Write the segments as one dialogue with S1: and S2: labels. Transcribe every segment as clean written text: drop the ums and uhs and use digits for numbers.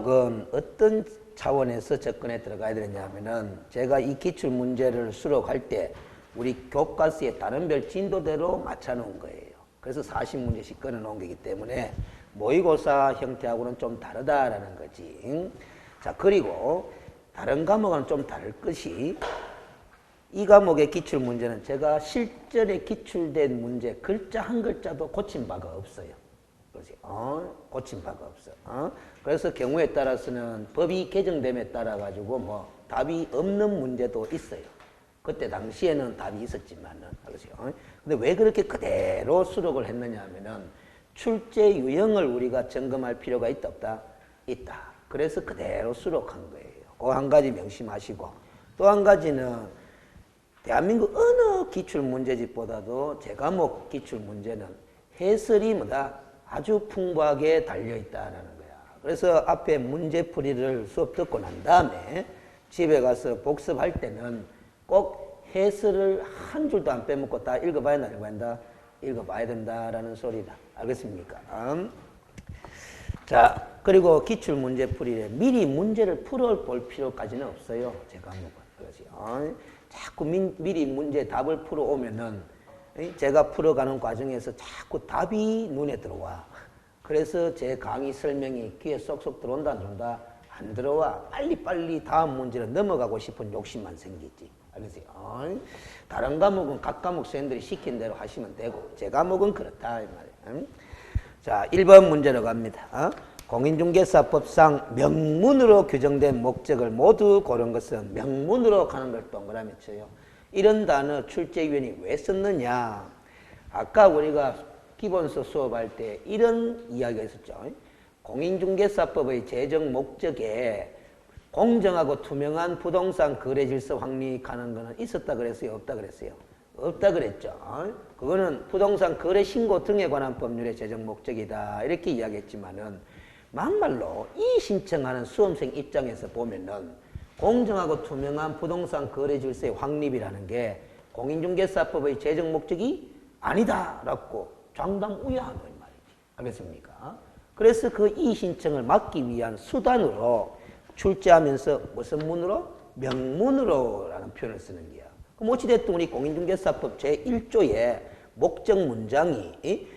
S1: 그건 어떤 차원에서 접근에 들어가야 되느냐 하면은 제가 이 기출 문제를 수록할 때 우리 교과서의 다른 별 진도대로 맞춰 놓은 거예요. 그래서 40문제씩 끊어 놓은 거기 때문에 모의고사 형태하고는 좀 다르다라는 거지. 자, 그리고 다른 과목은 좀 다를 것이 이 과목의 기출 문제는 제가 실전에 기출된 문제 글자 한 글자도 고친 바가 없어요. 그렇지? 고친 바가 없어. 그래서 경우에 따라서는 법이 개정됨에 따라 가지고 뭐 답이 없는 문제도 있어요. 그때 당시에는 답이 있었지만은, 그렇죠? 근데 왜 그렇게 그대로 수록을 했느냐 하면은 출제 유형을 우리가 점검할 필요가 있다 없다? 있다. 그래서 그대로 수록한 거예요. 그 한 가지 명심하시고, 또 한 가지는 대한민국 어느 기출 문제집보다도 제 과목 기출 문제는 해설이 뭐다? 아주 풍부하게 달려있다라는 거야. 그래서 앞에 문제풀이를 수업 듣고 난 다음에 집에 가서 복습할 때는 꼭 해설을 한 줄도 안 빼먹고 다 읽어봐야 된다. 읽어봐야 된다라는 소리다. 알겠습니까? 자, 그리고 기출 문제풀이에 미리 문제를 풀어볼 필요까지는 없어요. 제 과목은. 그렇지? 자꾸 미리 문제 답을 풀어오면은 제가 풀어가는 과정에서 자꾸 답이 눈에 들어와. 그래서 제 강의 설명이 귀에 쏙쏙 들어온다 안 들어온다? 안 들어와. 빨리빨리 다음 문제로 넘어가고 싶은 욕심만 생기지. 알겠어요? 다른 과목은 각 과목 선생님들이 시킨 대로 하시면 되고 제 과목은 그렇다 이 말이에요. 자, 1번 문제로 갑니다. 공인중개사법상 명문으로 규정된 목적을 모두 고른 것은 명문으로 가는 걸 동그라미 쳐요. 이런 단어 출제위원이 왜 썼느냐? 아까 우리가 기본서 수업할 때 이런 이야기가 있었죠. 공인중개사법의 제정 목적에 공정하고 투명한 부동산 거래 질서 확립하는 거는 있었다 그랬어요? 없다 그랬어요? 없다 그랬죠. 그거는 부동산 거래 신고 등에 관한 법률의 제정 목적이다. 이렇게 이야기했지만은 막말로 이 신청하는 수험생 입장에서 보면은 공정하고 투명한 부동산 거래 질서의 확립이라는 게 공인중개사법의 제정 목적이 아니다라고 장담우야하는 말이지. 알겠습니까? 그래서 그 이 신청을 막기 위한 수단으로 출제하면서 무슨 문으로? 명문으로라는 표현을 쓰는 거야. 그럼 어찌됐든 우리 공인중개사법 제1조의 목적 문장이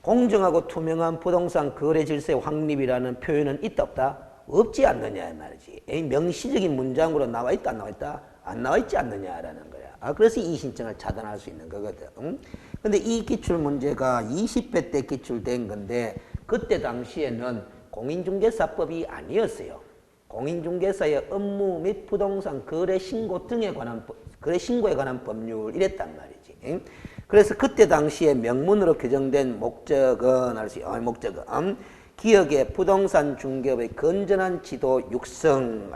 S1: 공정하고 투명한 부동산 거래 질서의 확립이라는 표현은 있다 없다? 없지 않느냐 이 말이지. 명시적인 문장으로 나와 있다 안 나와 있다? 안 나와 있지 않느냐라는 거야. 그래서 이 신청을 차단할 수 있는 거거든. 근데 이 기출 문제가 20회 때 기출된 건데 그때 당시에는 공인중개사법이 아니었어요. 공인중개사의 업무 및 부동산 거래 신고 등에 관한 거래 신고에 관한 법률 이랬단 말이지. 그래서 그때 당시에 명문으로 규정된 목적은 목적은 기업의 부동산 중개업의 건전한 지도 육성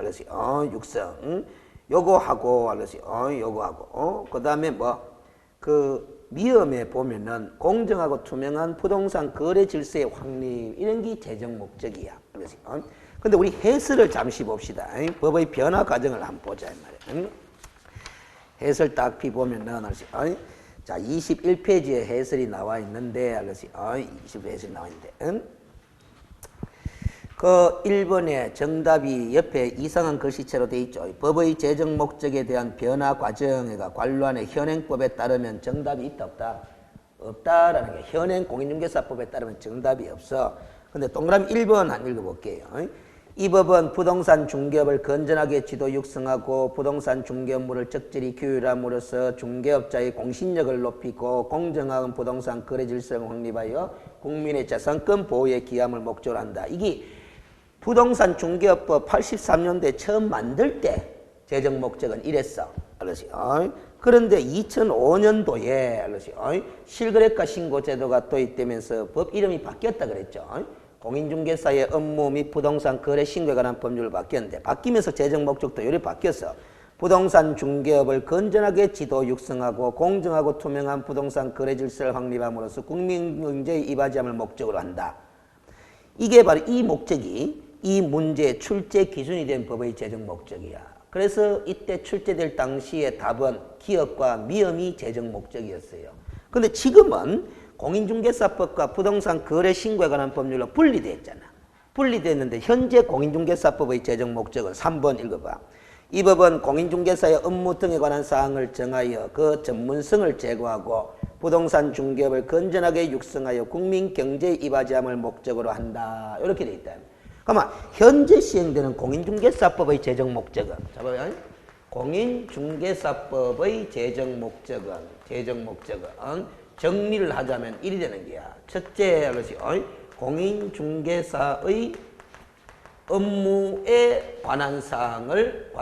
S1: 육성 요거하고 요거하고 그다음에 그 미음에 보면은 공정하고 투명한 부동산 거래 질서의 확립 이런 게 제정 목적이야. 근데 우리 해설을 잠시 봅시다. 법의 변화 과정을 한번 보자 이 말이야. 해설 딱 보면은 자, 21페이지에 해설이 나와 있는데 20페이지에 해설이 나와 있는데 그 1번에 정답이 옆에 이상한 글씨체로 돼 있죠. 법의 제정 목적에 대한 변화 과정에가 관료안의 현행법에 따르면 정답이 있다 없다? 없다라는 게 현행 공인중개사법에 따르면 정답이 없어. 근데 동그라미 1번 한 읽어볼게요. 이 법은 부동산 중개업을 건전하게 지도 육성하고 부동산 중개 업무를 적절히 규율함으로써 중개업자의 공신력을 높이고 공정한 부동산 거래 질서를 확립하여 국민의 재산권 보호에 기함을 목적으로 한다. 이게 부동산 중개업법 83년도에 처음 만들 때 제정 목적은 이랬어. 그런데 2005년도에 실거래가 신고 제도가 도입되면서 법 이름이 바뀌었다 그랬죠. 공인중개사의 업무 및 부동산 거래 신고에 관한 법률을 바뀌었는데 바뀌면서 제정 목적도 요리 바뀌었어. 부동산 중개업을 건전하게 지도 육성하고 공정하고 투명한 부동산 거래 질서를 확립함으로써 국민 경제에 이바지함을 목적으로 한다. 이게 바로 이 목적이 이 문제의 출제 기준이 된 법의 제정 목적이야. 그래서 이때 출제될 당시의 답은 기업과 미음이 제정 목적이었어요. 근데 지금은 공인중개사법과 부동산 거래 신고에 관한 법률로 분리되어 있잖아. 분리됐는데 현재 공인중개사법의 제정 목적은 3번 읽어봐. 이 법은 공인중개사의 업무 등에 관한 사항을 정하여 그 전문성을 제고하고 부동산 중개업을 건전하게 육성하여 국민 경제에 이바지함을 목적으로 한다. 이렇게 돼 있다. 그러면 현재 시행되는 공인중개사법의 제정 목적은 잡아요. 공인중개사법의 제정 목적은 정리를 하자면 이리 되는 거야. 첫째 것이 공인중개사의 업무에 관한 사항을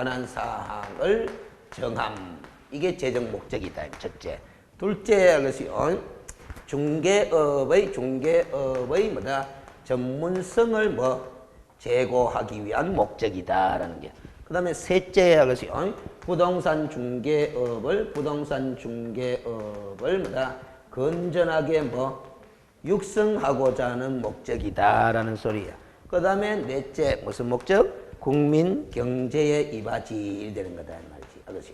S1: 정함. 이게 제정 목적이다. 첫째. 둘째 것이 중개업의 뭐다 전문성을 제고하기 위한 목적이다라는 게. 그 다음에 셋째 것이 부동산 중개업을 뭐다 건전하게 육성하고자 하는 목적이다라는 소리야. 그 다음에 넷째 무슨 목적? 국민 경제에 이바지 되는 거다 말이지.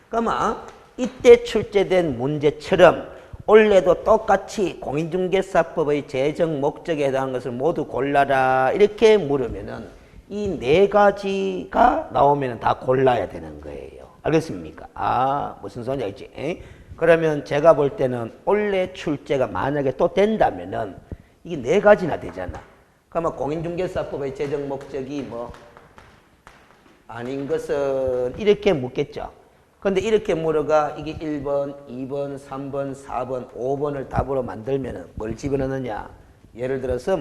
S1: 그러면 이때 출제된 문제처럼 원래도 똑같이 공인중개사법의 제정 목적에 해당하는 것을 모두 골라라 이렇게 물으면은 이 네 가지가 나오면 다 골라야 되는 거예요. 알겠습니까? 무슨 소리인지 알지? 그러면 제가 볼 때는 원래 출제가 만약에 또 된다면은 이게 네 가지나 되잖아. 그러면 공인중개사법의 제정 목적이 아닌 것은 이렇게 묻겠죠. 근데 이렇게 물어가 이게 1번, 2번, 3번, 4번, 5번을 답으로 만들면은 뭘 집어넣느냐? 예를 들어서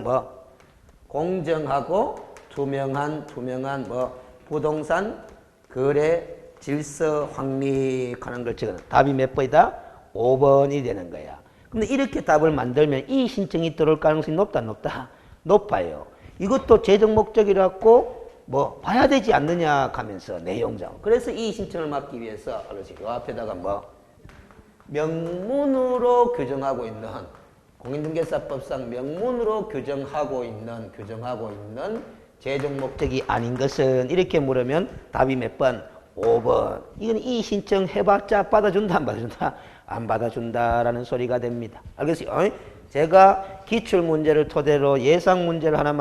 S1: 공정하고 투명한 부동산 거래 질서 확립하는 걸 적어놔. 답이 몇 번이다? 5번이 되는 거야. 근데 이렇게 답을 만들면 이 신청이 들어올 가능성이 높다? 높아요. 이것도 제정 목적이라고 봐야 되지 않느냐 하면서 내용상. 그래서 이 신청을 막기 위해서 이 앞에다가 명문으로 규정하고 있는 공인중개사법상 명문으로 규정하고 있는 제정 목적이 아닌 것은 이렇게 물으면 답이 몇 번? 5번. 이건 이 신청 해봤자 받아준다 안 받아준다? 안 받아준다라는 소리가 됩니다. 알겠어요? 제가 기출문제를 토대로 예상문제를 하나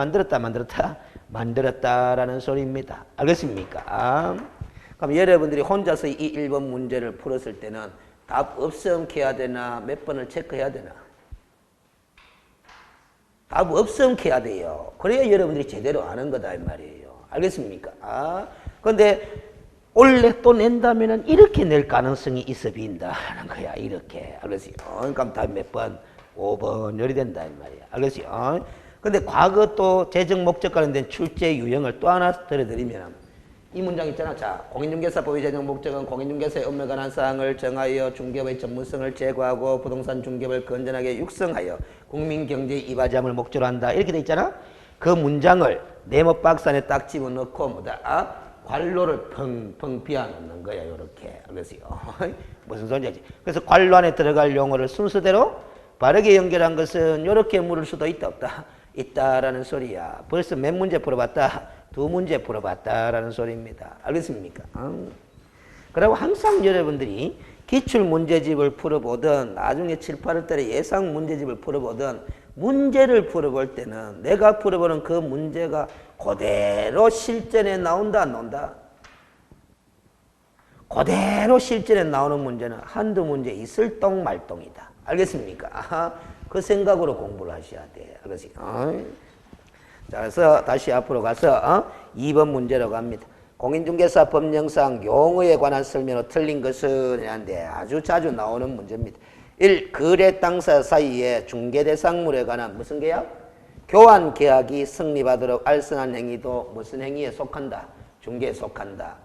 S1: 만들었다라는 소리입니다. 알겠습니까? 그럼 여러분들이 혼자서 이 1번 문제를 풀었을 때는 답 없음 해야 되나 몇 번을 체크해야 되나? 답 없음 해야 돼요. 그래야 여러분들이 제대로 아는 거다 이 말이에요. 알겠습니까? 근데 원래 또 낸다면은 이렇게 낼 가능성이 있어 빈다는 거야. 이렇게. 알겠어요? 그러니까 답 몇 번? 5번 열이 된다 이 말이야. 알겠어요? 근데 과거 또 제정 목적 관련된 출제 유형을 또 하나 들어드리면 이 문장 있잖아. 자, 공인중개사법의 제정 목적은 공인중개사의 업무에 관한 사항을 정하여 중개업의 전문성을 제고하고 부동산 중개업을 건전하게 육성하여 국민 경제에 이바지함을 목적으로 한다. 이렇게 돼 있잖아. 그 문장을 네모 박스 안에 딱 집어넣고 관로를 펑펑 비워놓는 거야. 이렇게. 알겠어요? 무슨 소리지? 그래서 관로 안에 들어갈 용어를 순서대로 바르게 연결한 것은 이렇게 물을 수도 있다 없다? 있다라는 소리야. 벌써 몇 문제 풀어봤다? 2문제 풀어봤다라는 소리입니다. 알겠습니까? 그리고 항상 여러분들이 기출문제집을 풀어보든 나중에 7, 8월 달에 예상문제집을 풀어보든 문제를 풀어볼 때는 내가 풀어보는 그 문제가 그대로 실전에 나온다 안 나온다? 그대로 실전에 나오는 문제는 한두 문제 있을 똥 말똥이다. 알겠습니까? 그 생각으로 공부를 하셔야 돼. 알겠습니까? 자, 그래서 다시 앞으로 가서 2번 문제로 갑니다. 공인중개사 법령상 용어에 관한 설명으로 틀린 것은 한데 아주 자주 나오는 문제입니다. 1. 거래 당사 사이에 중개대상물에 관한 무슨 계약? 교환 계약이 성립하도록 알선한 행위도 무슨 행위에 속한다? 중개에 속한다.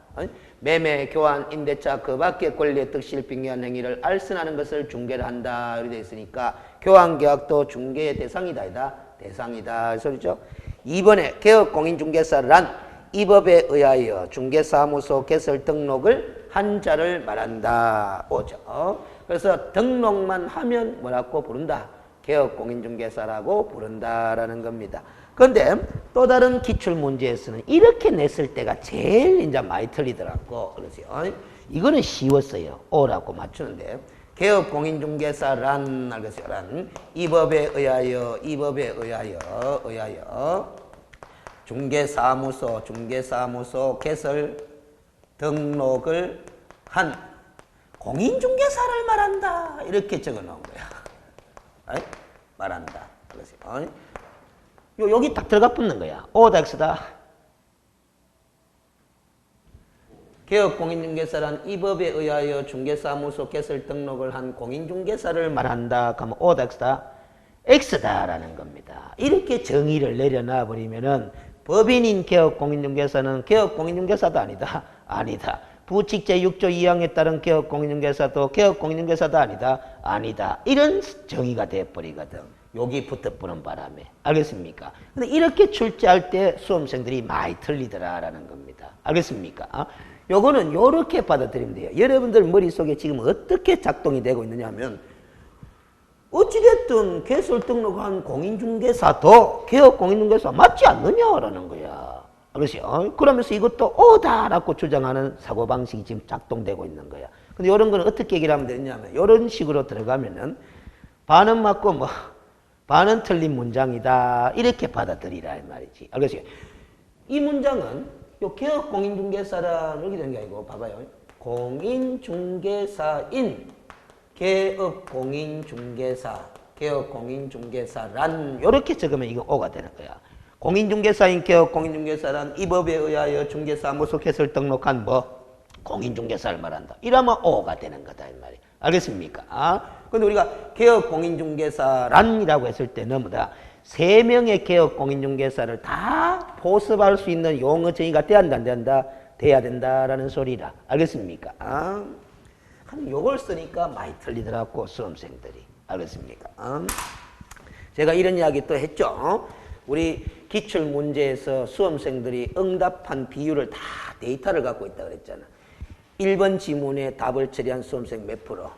S1: 매매, 교환, 임대차 그 밖의 권리의 득실 빙의한 행위를 알선하는 것을 중개를 한다. 이렇게 되어 있으니까 교환 계약도 중개의 대상이다. 대상이다. 소리죠. 2번에 개업공인중개사란 이 법에 의하여 중개사무소 개설 등록을 한 자를 말한다. 오죠. 그래서 등록만 하면 뭐라고 부른다? 개업공인중개사라고 부른다라는 겁니다. 그런데 또 다른 기출문제에서는 이렇게 냈을 때가 제일 이제 많이 틀리더라고. 그래서 이거는 쉬웠어요. 오라고 맞추는데 개업공인중개사란 알겠어요? 이 법에 의하여 중개사무소 개설 등록을 한 공인중개사를 말한다. 이렇게 적어 놓은 거야. 아이? 말한다. 그래서 여기 딱 들어가 붙는 거야. O다 X다. 개업공인중개사란 이 법에 의하여 중개사무소 개설 등록을 한 공인중개사를 말한다. 그러면 O다 X다. X다라는 겁니다. 이렇게 정의를 내려놔 버리면은 법인인 개업공인중개사는 개업공인중개사도 아니다. 아니다. 부칙 제6조 2항에 따른 개업공인중개사도 개업공인중개사도 아니다. 아니다. 이런 정의가 돼버리거든. 여기 붙어보는 바람에. 알겠습니까? 근데 이렇게 출제할 때 수험생들이 많이 틀리더라라는 겁니다. 알겠습니까? 요거는 요렇게 받아들이면 돼요. 여러분들 머릿속에 지금 어떻게 작동이 되고 있느냐 하면 어찌됐든 개설 등록한 공인중개사도 개업공인중개사 맞지 않느냐라는 거야. 그렇죠? 그러면서 이것도 오다라고 주장하는 사고방식이 지금 작동되고 있는 거야. 근데 이런 건 어떻게 얘기를 하면 되냐면 이런 식으로 들어가면은 반은 맞고 뭐 반은 틀린 문장이다. 이렇게 받아들이라 이 말이지. 알겠어요? 이 문장은 요 개업공인중개사라 이렇게 되는 게 아니고 봐봐요. 공인중개사인 개업공인중개사란 이렇게 적으면 이거 오가 되는 거야. 공인중개사인 개업공인중개사란 이 법에 의하여 중개사무소 개설 등록한 공인중개사를 말한다. 이러면 오가 되는 거다 이 말이야. 알겠습니까? 근데 우리가 개업공인중개사란이라고 했을 때는 뭐다? 3명의 개업공인중개사를 다 보습할 수 있는 용어 정의가 돼야 한다, 안 된다? 돼야 된다라는 소리라. 알겠습니까? 요걸 쓰니까 많이 틀리더라고 수험생들이. 알겠습니까? 제가 이런 이야기 또 했죠. 우리 기출문제에서 수험생들이 응답한 비율을 다 데이터를 갖고 있다 그랬잖아. 1번 지문에 답을 처리한 수험생 몇 프로,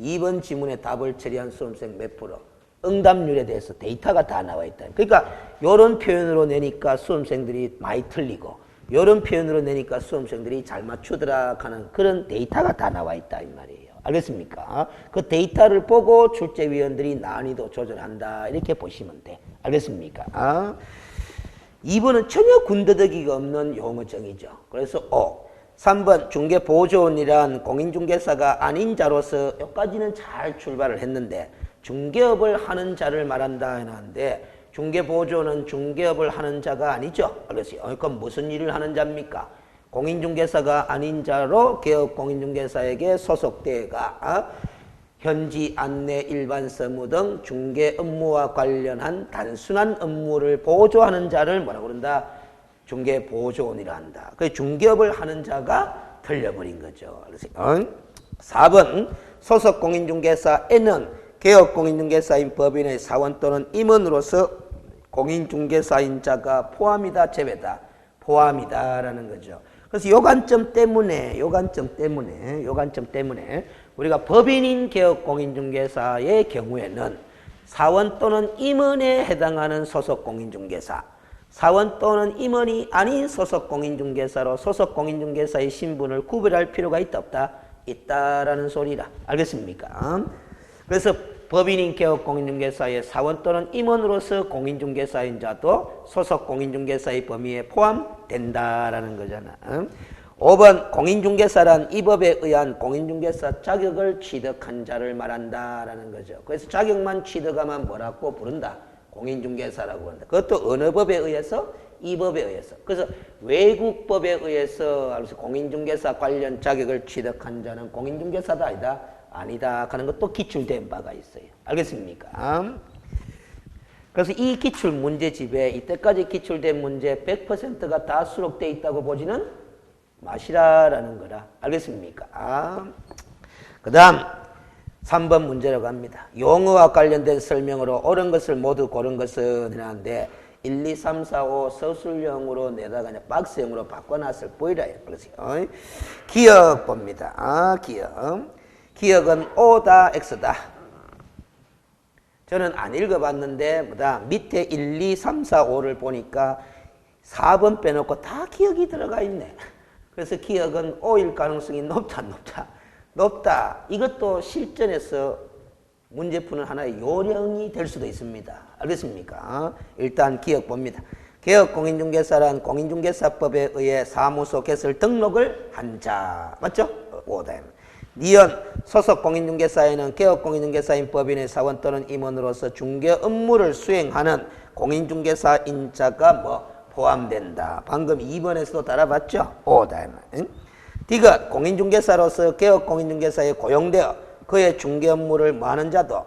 S1: 2번 지문에 답을 처리한 수험생 몇 프로, 응답률에 대해서 데이터가 다 나와 있다. 그러니까 이런 표현으로 내니까 수험생들이 많이 틀리고 이런 표현으로 내니까 수험생들이 잘 맞추더라 하는 그런 데이터가 다 나와 있다 이 말이에요. 알겠습니까? 그 데이터를 보고 출제위원들이 난이도 조절한다 이렇게 보시면 돼. 알겠습니까? 2번은 전혀 군더더기가 없는 용어정의죠. 그래서 3번 중개보조원이란 공인중개사가 아닌 자로서 여기까지는 잘 출발을 했는데 중개업을 하는 자를 말한다 해놨는데 중개보조는 중개업을 하는 자가 아니죠. 알겠어요? 그럼 무슨 일을 하는 자입니까? 공인중개사가 아닌 자로 개업공인중개사에게 소속되어가 현지 안내 일반 서무 등 중개 업무와 관련한 단순한 업무를 보조하는 자를 뭐라고 그런다? 중개보조원이라 한다. 그 중개업을 하는 자가 틀려버린 거죠. 알겠어요? 4번 소속공인중개사에는 개업공인중개사인 법인의 사원 또는 임원으로서 공인중개사인 자가 포함이다, 제외다? 포함이다라는 거죠. 그래서 요 관점 때문에 우리가 법인인 개업공인중개사의 경우에는 사원 또는 임원에 해당하는 소속공인중개사, 사원 또는 임원이 아닌 소속공인중개사로 소속공인중개사의 신분을 구별할 필요가 있다, 없다? 있다라는 소리라. 알겠습니까? 그래서 법인인 개업공인중개사의 사원 또는 임원으로서 공인중개사인 자도 소속공인중개사의 범위에 포함된다라는 거잖아. 5번 공인중개사란 이 법에 의한 공인중개사 자격을 취득한 자를 말한다라는 거죠. 그래서 자격만 취득하면 뭐라고 부른다? 공인중개사라고 한다. 그것도 어느 법에 의해서? 이 법에 의해서. 그래서 외국법에 의해서 공인중개사 관련 자격을 취득한 자는 공인중개사다 아니다? 아니다 하는 것도 기출된 바가 있어요. 알겠습니까? 그래서 이 기출 문제집에 이때까지 기출된 문제 100%가 다 수록되어 있다고 보지는 마시라라는 거라. 알겠습니까? 그 다음 3번 문제라고 합니다. 용어와 관련된 설명으로 옳은 것을 모두 고른 것은 이라는데 1, 2, 3, 4, 5 서술형으로 내다가 그냥 박스형으로 바꿔놨을 뿐이라. 그래서 기억 봅니다. 기억은 O다 X다. 저는 안 읽어봤는데 뭐다 밑에 1, 2, 3, 4, 5를 보니까 4번 빼놓고 다 기억이 들어가 있네. 그래서 기억은 O일 가능성이 높다, 높다. 높다. 이것도 실전에서 문제 푸는 하나의 요령이 될 수도 있습니다. 알겠습니까? 일단 기억 봅니다. 개업공인중개사란 공인중개사법에 의해 사무소 개설 등록을 한 자. 맞죠? 오다임. 니은 소속공인중개사에는 개업공인중개사인 법인의 사원 또는 임원으로서 중개 업무를 수행하는 공인중개사인 자가 뭐 포함된다. 방금 2번에서도 달아봤죠? 오다임. 디귿 공인중개사로서 개업공인중개사에 고용되어 그의 중개 업무를 뭐 하는 자도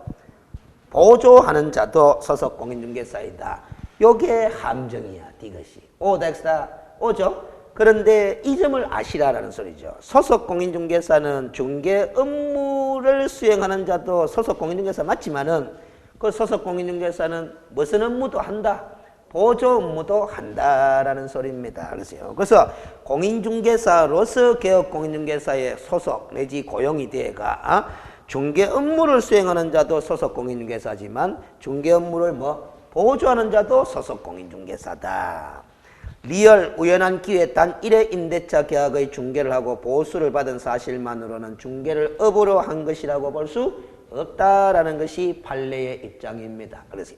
S1: 보조하는 자도 소속공인중개사이다. 요게 함정이야. 디귿이. 오다엑스다. 오죠? 그런데 이 점을 아시라라는 소리죠. 소속공인중개사는 중개 업무를 수행하는 자도 소속공인중개사 맞지만은 그 소속공인중개사는 무슨 업무도 한다. 보조 업무도 한다라는 소리입니다. 그래서 공인중개사로서 개업공인중개사에 소속 내지 고용이 되어가 중개 업무를 수행하는 자도 소속공인중개사지만 중개 업무를 뭐 보조하는 자도 소속공인중개사다. 리얼 우연한 기회에 단 1회 임대차 계약의 중개를 하고 보수를 받은 사실만으로는 중개를 업으로 한 것이라고 볼 수 없다라는 것이 판례의 입장입니다. 그래서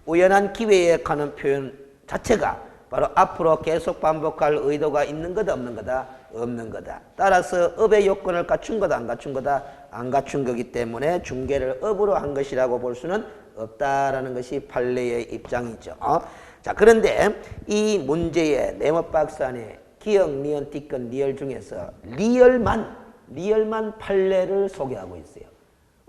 S1: 우연한 기회에 하는 표현 자체가 바로 앞으로 계속 반복할 의도가 있는 거다 없는 거다? 없는 거다. 따라서 업의 요건을 갖춘 거다 안 갖춘 거다? 안 갖춘 거기 때문에 중개를 업으로 한 것이라고 볼 수는 없다라는 것이 판례의 입장이죠. 자, 그런데 이 문제의 네모박스 안에 기역, 니은, 티끌, 리얼 중에서 리얼만 판례를 소개하고 있어요.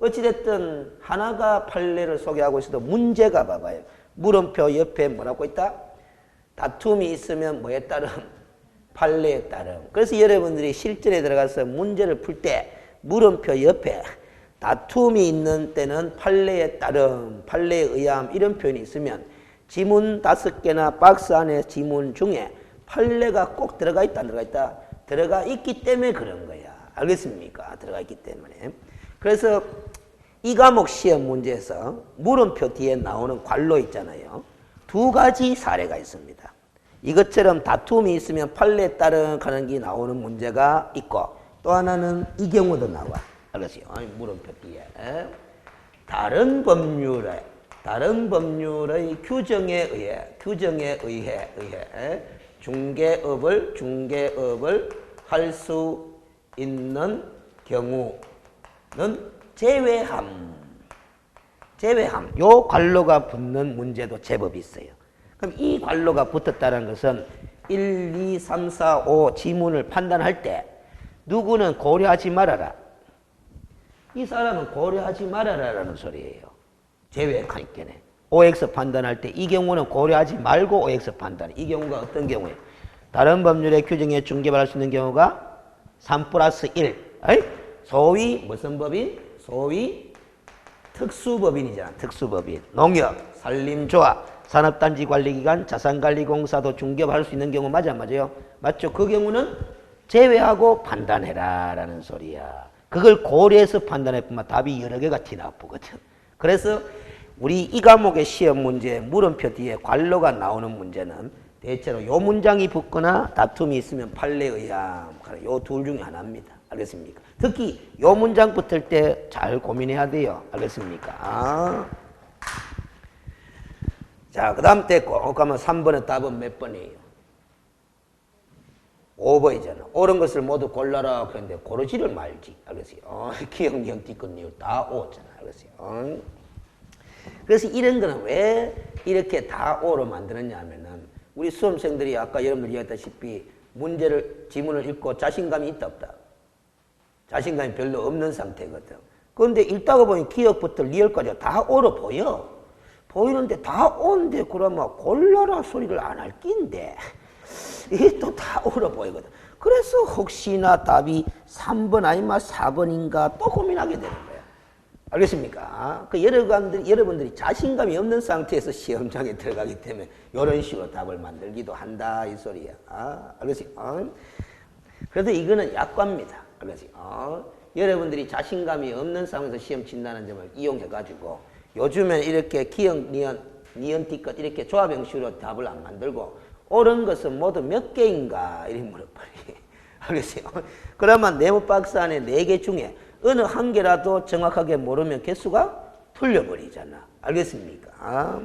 S1: 어찌됐든 하나가 판례를 소개하고 있어도 문제가 봐봐요. 물음표 옆에 뭐라고 있다? 다툼이 있으면 뭐에 따름? 판례에 따름. 그래서 여러분들이 실전에 들어가서 문제를 풀 때 물음표 옆에 다툼이 있는 때는 판례에 따름, 판례에 의함 이런 표현이 있으면 지문 5개나 박스 안에 지문 중에 판례가 꼭 들어가 있다 안 들어가 있다? 들어가 있기 때문에 그런 거야. 알겠습니까? 들어가 있기 때문에. 그래서 이 과목 시험 문제에서 물음표 뒤에 나오는 괄호 있잖아요. 2가지 사례가 있습니다. 이것처럼 다툼이 있으면 판례에 따른 하는 게 나오는 문제가 있고 또 하나는 이 경우도 나와. 알겠어요? 물음표 뒤에. 다른 법률의 규정에 의해 중개업을 할 수 있는 경우는 제외함. 요 괄호가 붙는 문제도 제법 있어요. 그럼 이 괄호가 붙었다는 것은 1, 2, 3, 4, 5 지문을 판단할 때 누구는 고려하지 말아라. 이 사람은 고려하지 말아라라는 소리예요. 제외할 때네. OX 판단할 때 이 경우는 고려하지 말고 OX 판단. 이 경우가 어떤 경우예요? 다른 법률의 규정에 중개받을 수 있는 경우가 3+1. 소위 무슨 법인? 소위 특수법인이잖아. 특수법인. 농협, 산림조합, 산업단지관리기관, 자산관리공사도 중개받을 수 있는 경우 맞아 안 맞아요? 맞죠? 그 경우는 제외하고 판단해라 라는 소리야. 그걸 고려해서 판단해 보면 답이 여러 개가 티나쁘거든. 그래서 우리 이 과목의 시험 문제 물음표 뒤에 괄호가 나오는 문제는 대체로 요 문장이 붙거나 다툼이 있으면 판례에 의함. 요 둘 중에 하나입니다. 알겠습니까? 특히 요 문장 붙을 때 잘 고민해야 돼요. 알겠습니까? 자, 그 다음 됐고 그러면 3번의 답은 몇 번이에요? 5번이잖아. 옳은 것을 모두 골라라. 그런데 고르지를 말지. 알겠어요? 기억, 니은, 티끌, 니은 다 오잖아. 알겠어요? 그래서 이런 거는 왜 이렇게 다 오로 만들었냐 하면은 우리 수험생들이 아까 여러분들이 이야기했다시피 지문을 읽고 자신감이 있다 없다? 자신감이 별로 없는 상태거든. 그런데 읽다가 보니 기억부터 리얼까지 다 오로 보여. 보이는데 다 오는데 그러면 골라라 소리를 안 할 낀데 이게 또 다 오로 보이거든. 그래서 혹시나 답이 3번 아니면 4번인가 또 고민하게 되는 거야. 알겠습니까? 그 여러분들이 자신감이 없는 상태에서 시험장에 들어가기 때문에 이런 식으로 답을 만들기도 한다 이 소리야. 알겠어요? 그래도 이거는 약과입니다. 알겠어요? 여러분들이 자신감이 없는 상황에서 시험 친다는 점을 이용해가지고 요즘엔 이렇게 기역, 니은, 티끌 이렇게 조합 형식으로 답을 안 만들고 옳은 것은 모두 몇 개인가 이렇게 물어버리. 알겠어요? 그러면 네모박스 안에 4개 중에 어느 한 개라도 정확하게 모르면 개수가 풀려버리잖아. 알겠습니까?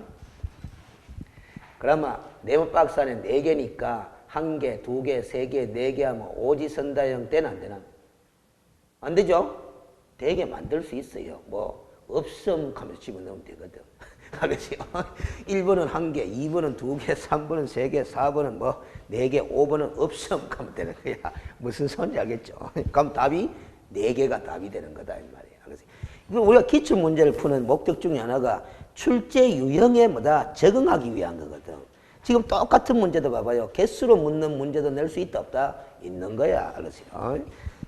S1: 그러면 네모박스 안에 4개니까 1개, 2개, 3개, 4개 하면 오지선다형 되나 안 되나? 안 되죠? 되게 만들 수 있어요. 뭐 없음 하면서 집어넣으면 되거든. 알겠어요? 1번은 1개, 2번은 2개, 3번은 3개, 4번은 뭐 4개, 5번은 없음 하면 되는 거야. 무슨 소리인지 알겠죠? 그럼 답이 4개가 답이 되는 거다 이 말이에요. 알겠어요? 우리가 기출 문제를 푸는 목적 중에 하나가 출제 유형에 뭐다 적응하기 위한 거거든. 지금 똑같은 문제도 봐봐요. 개수로 묻는 문제도 낼 수 있다 없다? 있는 거야. 알겠어요?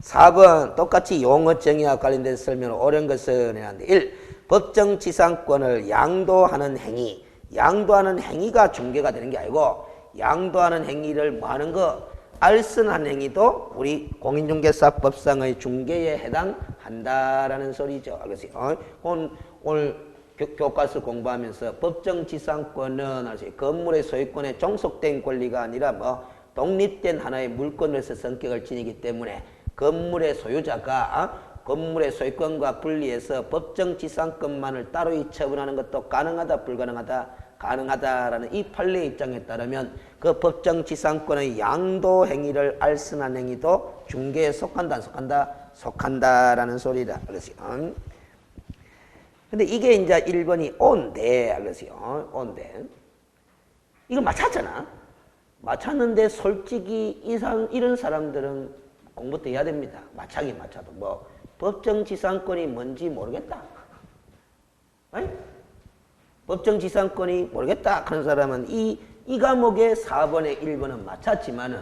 S1: 4번 똑같이 용어 정의와 관련된 설명을 옳은 것은 1. 법정지상권을 양도하는 행위. 양도하는 행위가 중개가 되는 게 아니고 양도하는 행위를 뭐 하는 거? 알선한 행위도 우리 공인중개사법상의 중개에 해당한다라는 소리죠. 알겠어요? 오늘 교과서 공부하면서 법정지상권은 건물의 소유권에 종속된 권리가 아니라 뭐 독립된 하나의 물건으로서 성격을 지니기 때문에 건물의 소유자가 건물의 소유권과 분리해서 법정지상권만을 따로 처분하는 것도 가능하다 불가능하다? 가능하다라는 이 판례의 입장에 따르면 그 법정지상권의 양도 행위를 알선한 행위도 중개에 속한다 안 속한다? 속한다라는 소리다. 그렇어요. 근데 이게 이제 1번이 온데, 알겠어요? 온데. 이거 맞췄잖아? 맞췄는데 솔직히 이런 사람들은 공부 때 해야 됩니다. 맞차긴 맞춰도. 뭐, 법정지상권이 뭔지 모르겠다. 아니? 법정지상권이 모르겠다 하는 사람은 이 과목의 4번에 1번은 맞췄지만은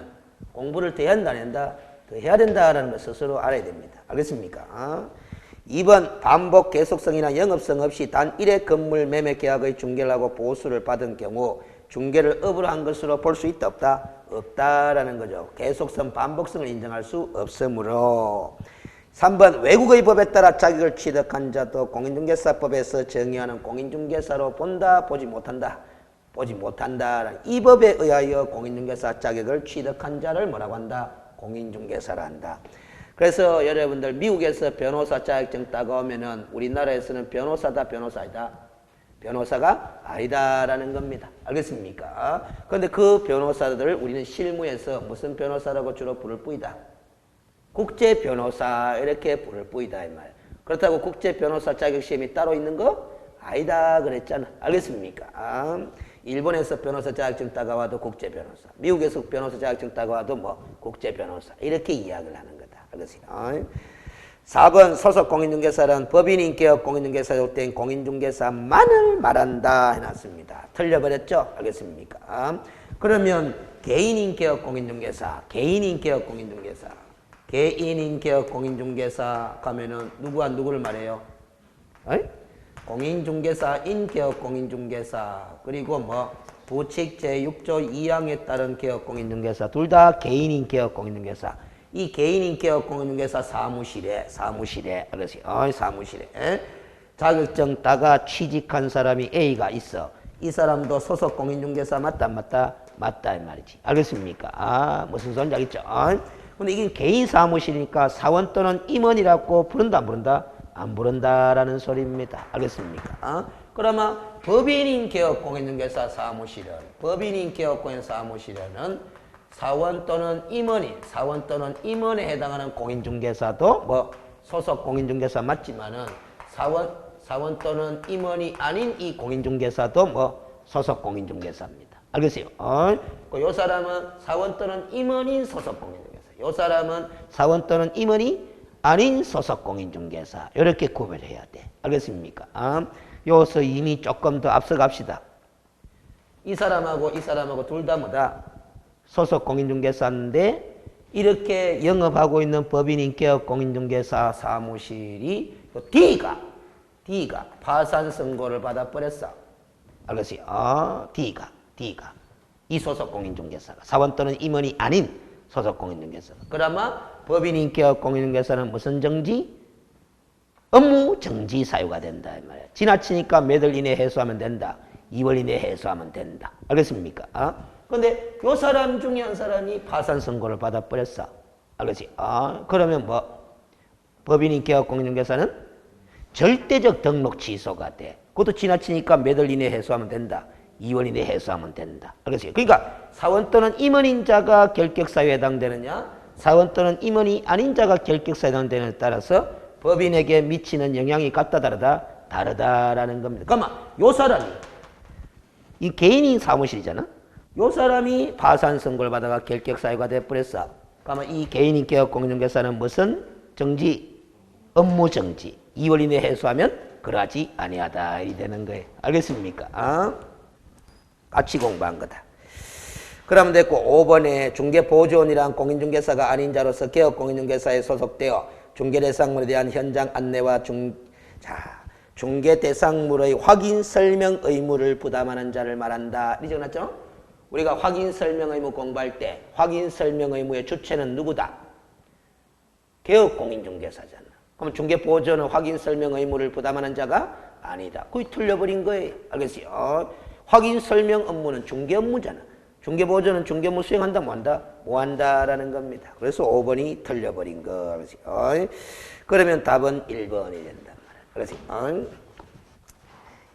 S1: 공부를 더 해야 한다, 안 한다? 더 해야 된다라는 걸 스스로 알아야 됩니다. 알겠습니까? 2번 반복 계속성이나 영업성 없이 단 1회 건물 매매 계약의 중개를 하고 보수를 받은 경우 중개를 업으로 한 것으로 볼 수 있다 없다? 없다라는 거죠. 계속성 반복성을 인정할 수 없으므로. 3번 외국의 법에 따라 자격을 취득한 자도 공인중개사법에서 정의하는 공인중개사로 본다 보지 못한다. 보지 못한다. 이 법에 의하여 공인중개사 자격을 취득한 자를 뭐라고 한다? 공인중개사라 한다. 그래서 여러분들 미국에서 변호사 자격증 따가오면은 우리나라에서는 변호사다 변호사 아니다? 변호사가 아니다라는 겁니다. 알겠습니까? 그런데 그 변호사들을 우리는 실무에서 무슨 변호사라고 주로 부를 뿐이다. 국제 변호사 이렇게 부를 뿐이다 이 말. 그렇다고 국제 변호사 자격시험이 따로 있는 거 아니다 그랬잖아. 알겠습니까? 일본에서 변호사 자격증 따가와도 국제 변호사, 미국에서 변호사 자격증 따가와도 뭐 국제 변호사 이렇게 이야기를 하는 거다. 알겠어요? 4번 소속 공인중개사는 법인인격업 공인중개사로 된 공인중개사만을 말한다 해놨습니다. 틀려버렸죠? 알겠습니까? 그러면 개인인격업 공인중개사, 개인인격업 공인중개사, 개인인격업 공인중개사 가면은 누구와 누구를 말해요? 어이? 공인중개사, 인격업 공인중개사, 그리고 뭐 부칙 제6조 2항에 따른 개업 공인중개사 둘 다 개인인 개업 공인중개사. 이 개인인 개업 공인중개사 사무실에 그래서 사무실에 자격증 따가 취직한 사람이 A가 있어. 이 사람도 소속 공인중개사 맞다 안 맞다? 맞다 이 말이지. 알겠습니까? 무슨 소리인지 알겠죠? 근데 이게 개인 사무실이니까 사원 또는 임원이라고 부른다 안 부른다? 안 부른다라는 소리입니다. 알겠습니까? 그러면 법인인 개업 공인중개사 사무실은 법인인 개업 공인중개사 사무실에는 사원 또는 임원에 해당하는 공인중개사도 뭐 소속 공인중개사 맞지만은 사원 또는 임원이 아닌 이 공인중개사도 뭐 소속 공인중개사입니다. 알겠어요? 요 사람은 사원 또는 임원인 소속 공인중개사. 요 사람은 사원 또는 임원이 아닌 소속 공인중개사. 이렇게 구별해야 돼. 알겠습니까? 여기서 이미 조금 더 앞서 갑시다. 이 사람하고 둘 다 뭐다? 소속 공인중개사인데 이렇게 영업하고 있는 법인인격업 공인중개사 사무실이 D가 파산 선고를 받아버렸어. 알겠어요? D가 이 소속 공인중개사가 사원 또는 임원이 아닌 소속 공인중개사가. 그러면 법인인격업 공인중개사는 무슨 정지? 업무 정지 사유가 된다 이 말이야. 지나치니까 몇 월 이내에 해소하면 된다. 2월 이내에 해소하면 된다. 알겠습니까? 근데 요 사람 중에 한 사람이 파산 선고를 받아버렸어. 알겠지? 그러면 뭐 법인인격업 공인중개사는 절대적 등록 취소가 돼. 그것도 지나치니까 몇 월 이내에 해소하면 된다. 2원 이내 해소하면 된다. 알겠어요? 그러니까 사원 또는 임원인 자가 결격사유에 해당되느냐, 사원 또는 임원이 아닌 자가 결격사유에 해당되느냐에 따라서 법인에게 미치는 영향이 같다 다르다? 다르다라는 겁니다. 그러면 요 사람이 이 개인이 사무실이잖아. 요 사람이 파산 선고를 받아가 결격사유가 돼버렸어. 그러면 이 개인인 개업 공인중개사는 무슨 정지? 업무 정지. 2월 이내 해소하면 그러하지 아니하다 이 되는 거예요. 알겠습니까? 같이 공부한 거다. 그러면 됐고 5번에 중개보조원이란 공인중개사가 아닌 자로서 개업 공인중개사에 소속되어 중개대상물에 대한 현장 안내와 중개대상물의 확인 설명 의무를 부담하는 자를 말한다. 이렇게 적어놨죠? 우리가 확인 설명 의무 공부할 때 확인 설명 의무의 주체는 누구다? 개업 공인중개사잖아. 그럼 중개보조는 확인 설명 의무를 부담하는 자가 아니다. 그게 틀려버린 거예요. 알겠어요? 확인 설명 업무는 중개 업무잖아. 중개보조는 중개 업무 수행한다 뭐 한다? 뭐 한다라는 겁니다. 그래서 5번이 틀려버린 거. 알겠어요? 그러면 답은 1번이 된단 말이에요. 알겠어요?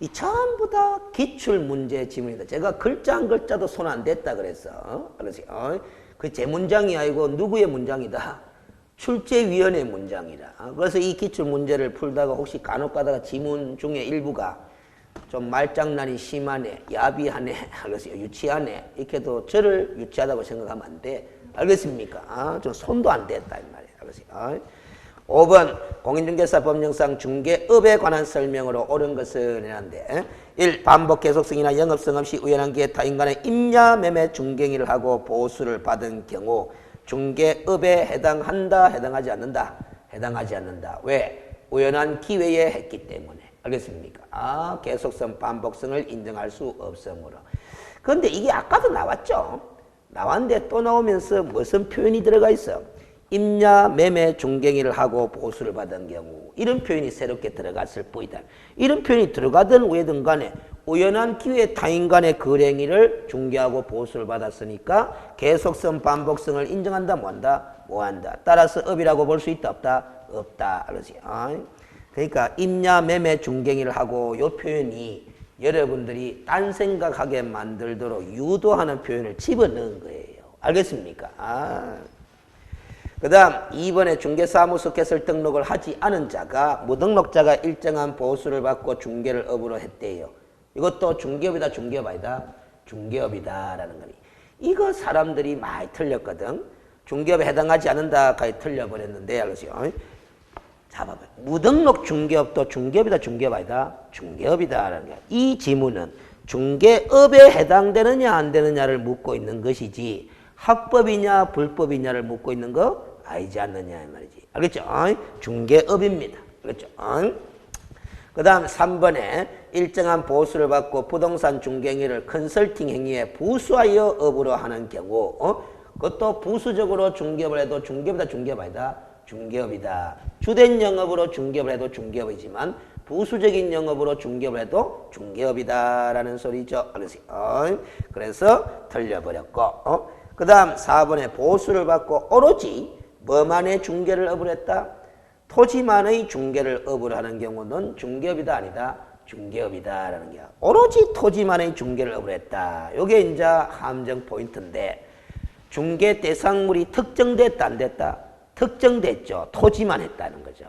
S1: 이 전부 다 기출 문제 지문이다. 제가 글자 한 글자도 손 안 댔다 그랬어. 알겠어요? 그 제 문장이 아니고 누구의 문장이다? 출제위원회 문장이라. 그래서 이 기출 문제를 풀다가 혹시 간혹 가다가 지문 중에 일부가 좀 말장난이 심하네, 야비하네, 알겠어요? 유치하네. 이렇게도 저를 유치하다고 생각하면 안 돼. 알겠습니까? 좀 손도 안 댔다 이 말이에요. 알겠어요? 5번 공인중개사 법령상 중개업에 관한 설명으로 옳은 것은 이란데 1. 반복 계속성이나 영업성 없이 우연한 기회 타인 간의 임야 매매 중개행위를 하고 보수를 받은 경우 중개업에 해당한다, 해당하지 않는다? 해당하지 않는다. 왜? 우연한 기회에 했기 때문에. 알겠습니까? 계속성, 반복성을 인정할 수 없으므로. 그런데 이게 아까도 나왔죠? 나왔는데 또 나오면서 무슨 표현이 들어가 있어? 임야, 매매, 중개행위를 하고 보수를 받은 경우 이런 표현이 새롭게 들어갔을 뿐이다. 이런 표현이 들어가든 왜든 간에 우연한 기회에 타인 간의 거래행위를 중개하고 보수를 받았으니까 계속성, 반복성을 인정한다, 뭐한다? 뭐한다. 따라서 업이라고 볼 수 있다, 없다? 없다. 그러지. 그러니까 임야, 매매, 중개행위를 하고 이 표현이 여러분들이 딴 생각하게 만들도록 유도하는 표현을 집어넣은 거예요. 알겠습니까? 그 다음 2번에 중개사무소 개설 등록을 하지 않은 자가 무등록자가 일정한 보수를 받고 중개를 업으로 했대요. 이것도 중개업이다, 중개업 아니다? 중개업이다 라는 거니. 이거 사람들이 많이 틀렸거든. 중개업에 해당하지 않는다까지 틀려버렸는데 알겠어요? 자, 봐봐요. 무등록 중개업도 중개업이다, 중개업 아니다? 중개업이다 라는 거야. 이 지문은 중개업에 해당되느냐 안 되느냐를 묻고 있는 것이지 합법이냐 불법이냐를 묻고 있는 거 아니지 않느냐 이 말이지. 알겠죠? 중개업입니다. 알겠죠? 그 다음 3번에 일정한 보수를 받고 부동산 중개행위를 컨설팅 행위에 부수하여 업으로 하는 경우 그것도 부수적으로 중개업을 해도 중개업이다, 중개업 아니다? 중개업이다. 주된 영업으로 중개업을 해도 중개업이지만 부수적인 영업으로 중개업을 해도 중개업이다 라는 소리죠. 알겠어요? 그래서 틀려버렸고 그 다음 4번에 보수를 받고 오로지 뭐만의 중개를 업을 했다? 토지만의 중개를 업을 하는 경우는 중개업이다 아니다? 중개업이다 라는 게 오로지 토지만의 중개를 업을 했다. 요게 이제 함정 포인트인데 중개 대상물이 특정됐다 안 됐다? 특정됐죠. 토지만 했다는 거죠.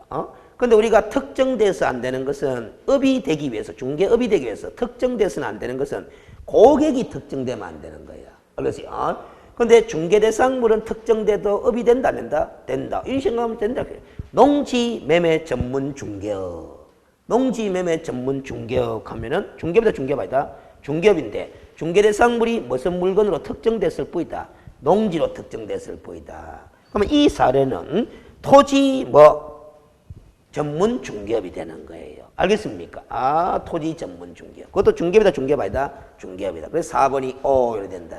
S1: 근데 우리가 특정돼서 안 되는 것은 업이 되기 위해서 중개업이 되기 위해서 특정돼서는 안 되는 것은 고객이 특정되면 안 되는 거예요. 알겠어요? 근데 중개대상물은 특정돼도 업이 된다, 안 된다? 된다. 이 생각하면 된다. 농지 매매 전문 중개업. 농지 매매 전문 중개업 하면은 중개업이다, 중개업 아니다? 중개업인데 중개대상물이 무슨 물건으로 특정됐을 뿐이다. 농지로 특정됐을 뿐이다. 그러면 이 사례는 토지 전문 중개업이 되는 거예요. 알겠습니까? 토지 전문 중개업. 그것도 중개업이다, 중개업 아니다? 중개업이다. 그래서 4번이 이렇게 된다.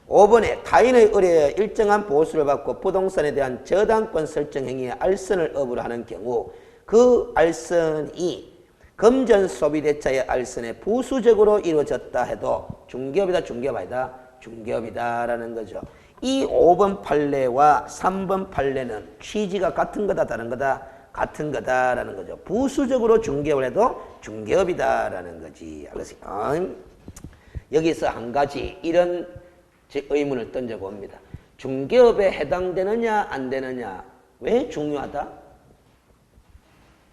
S1: 5번에 타인의 의뢰에 일정한 보수를 받고 부동산에 대한 저당권 설정 행위에 알선을 업으로 하는 경우 그 알선이 금전 소비대차의 알선에 부수적으로 이루어졌다 해도 중개업이다, 중개업 아니다? 중개업이다 라는 거죠. 이 5번 판례와 3번 판례는 취지가 같은 거다, 다른 거다? 같은 거다라는 거죠. 부수적으로 중개업을 해도 중개업이다라는 거지. 알겠어요? 여기서 한 가지 이런 의문을 던져봅니다. 중개업에 해당되느냐 안 되느냐 왜 중요하다?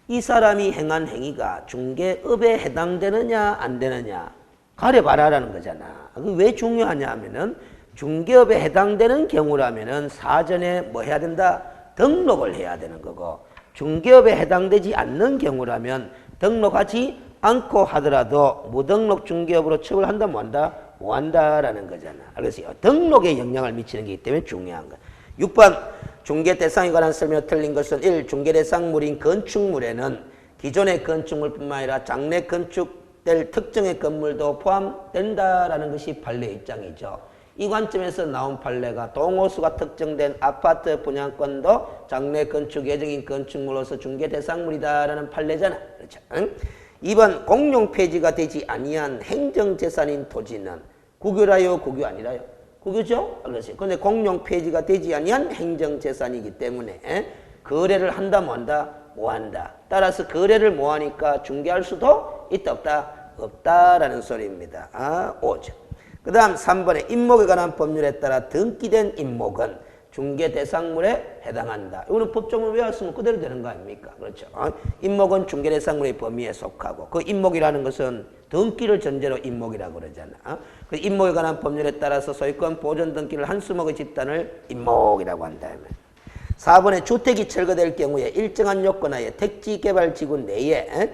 S1: 이 사람이 행한 행위가 중개업에 해당되느냐 안 되느냐 가려봐라라는 거잖아. 왜 중요하냐 하면은 중개업에 해당되는 경우라면은 사전에 뭐 해야 된다? 등록을 해야 되는 거고 중개업에 해당되지 않는 경우라면 등록하지 않고 하더라도 무등록 중개업으로 처벌한다 뭐 한다? 뭐 한다라는 거잖아. 알겠어요? 등록에 영향을 미치는 거기 때문에 중요한 거야. 6번 중개 대상에 관한 설명이 틀린 것은 1. 중개 대상물인 건축물에는 기존의 건축물뿐만 아니라 장래 건축될 특정의 건물도 포함된다라는 것이 판례의 입장이죠. 이 관점에서 나온 판례가 동호수가 특정된 아파트 분양권도 장래 건축 예정인 건축물로서 중개 대상물이다라는 판례잖아. 그렇죠? 응? 2번 공용 폐지가 되지 아니한 행정재산인 토지는 국유라요, 국유 아니라요? 국유죠? 그렇지. 근데 공용 폐지가 되지 아니한 행정재산이기 때문에 거래를 한다 뭐 한다? 뭐 한다. 따라서 거래를 뭐 하니까 중개할 수도 있다 없다? 없다라는 소리입니다. 5죠. 그 다음 3번에 임목에 관한 법률에 따라 등기된 임목은 중개 대상물에 해당한다. 이거는 법정을 외웠으면 그대로 되는 거 아닙니까? 그렇죠. 임목은 중개 대상물의 범위에 속하고 그 임목이라는 것은 등기를 전제로 임목이라고 그러잖아. 그 임목에 관한 법률에 따라서 소유권 보존 등기를 한 수목의 집단을 임목이라고 한다. 4번에 주택이 철거될 경우에 일정한 요건하에 택지개발지구 내에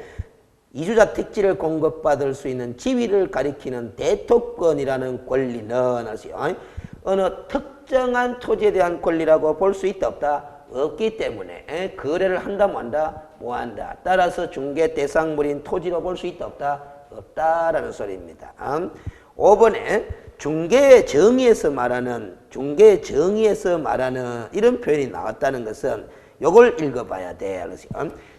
S1: 이주자 택지를 공급받을 수 있는 지위를 가리키는 대토권이라는 권리는 어느 특정한 토지에 대한 권리라고 볼 수 있다 없다? 없기 때문에 거래를 한다 뭐 한다? 뭐 한다. 따라서 중개 대상물인 토지로 볼 수 있다 없다? 없다라는 소리입니다. 5번에 중개 정의에서 말하는 이런 표현이 나왔다는 것은 요걸 읽어봐야 돼.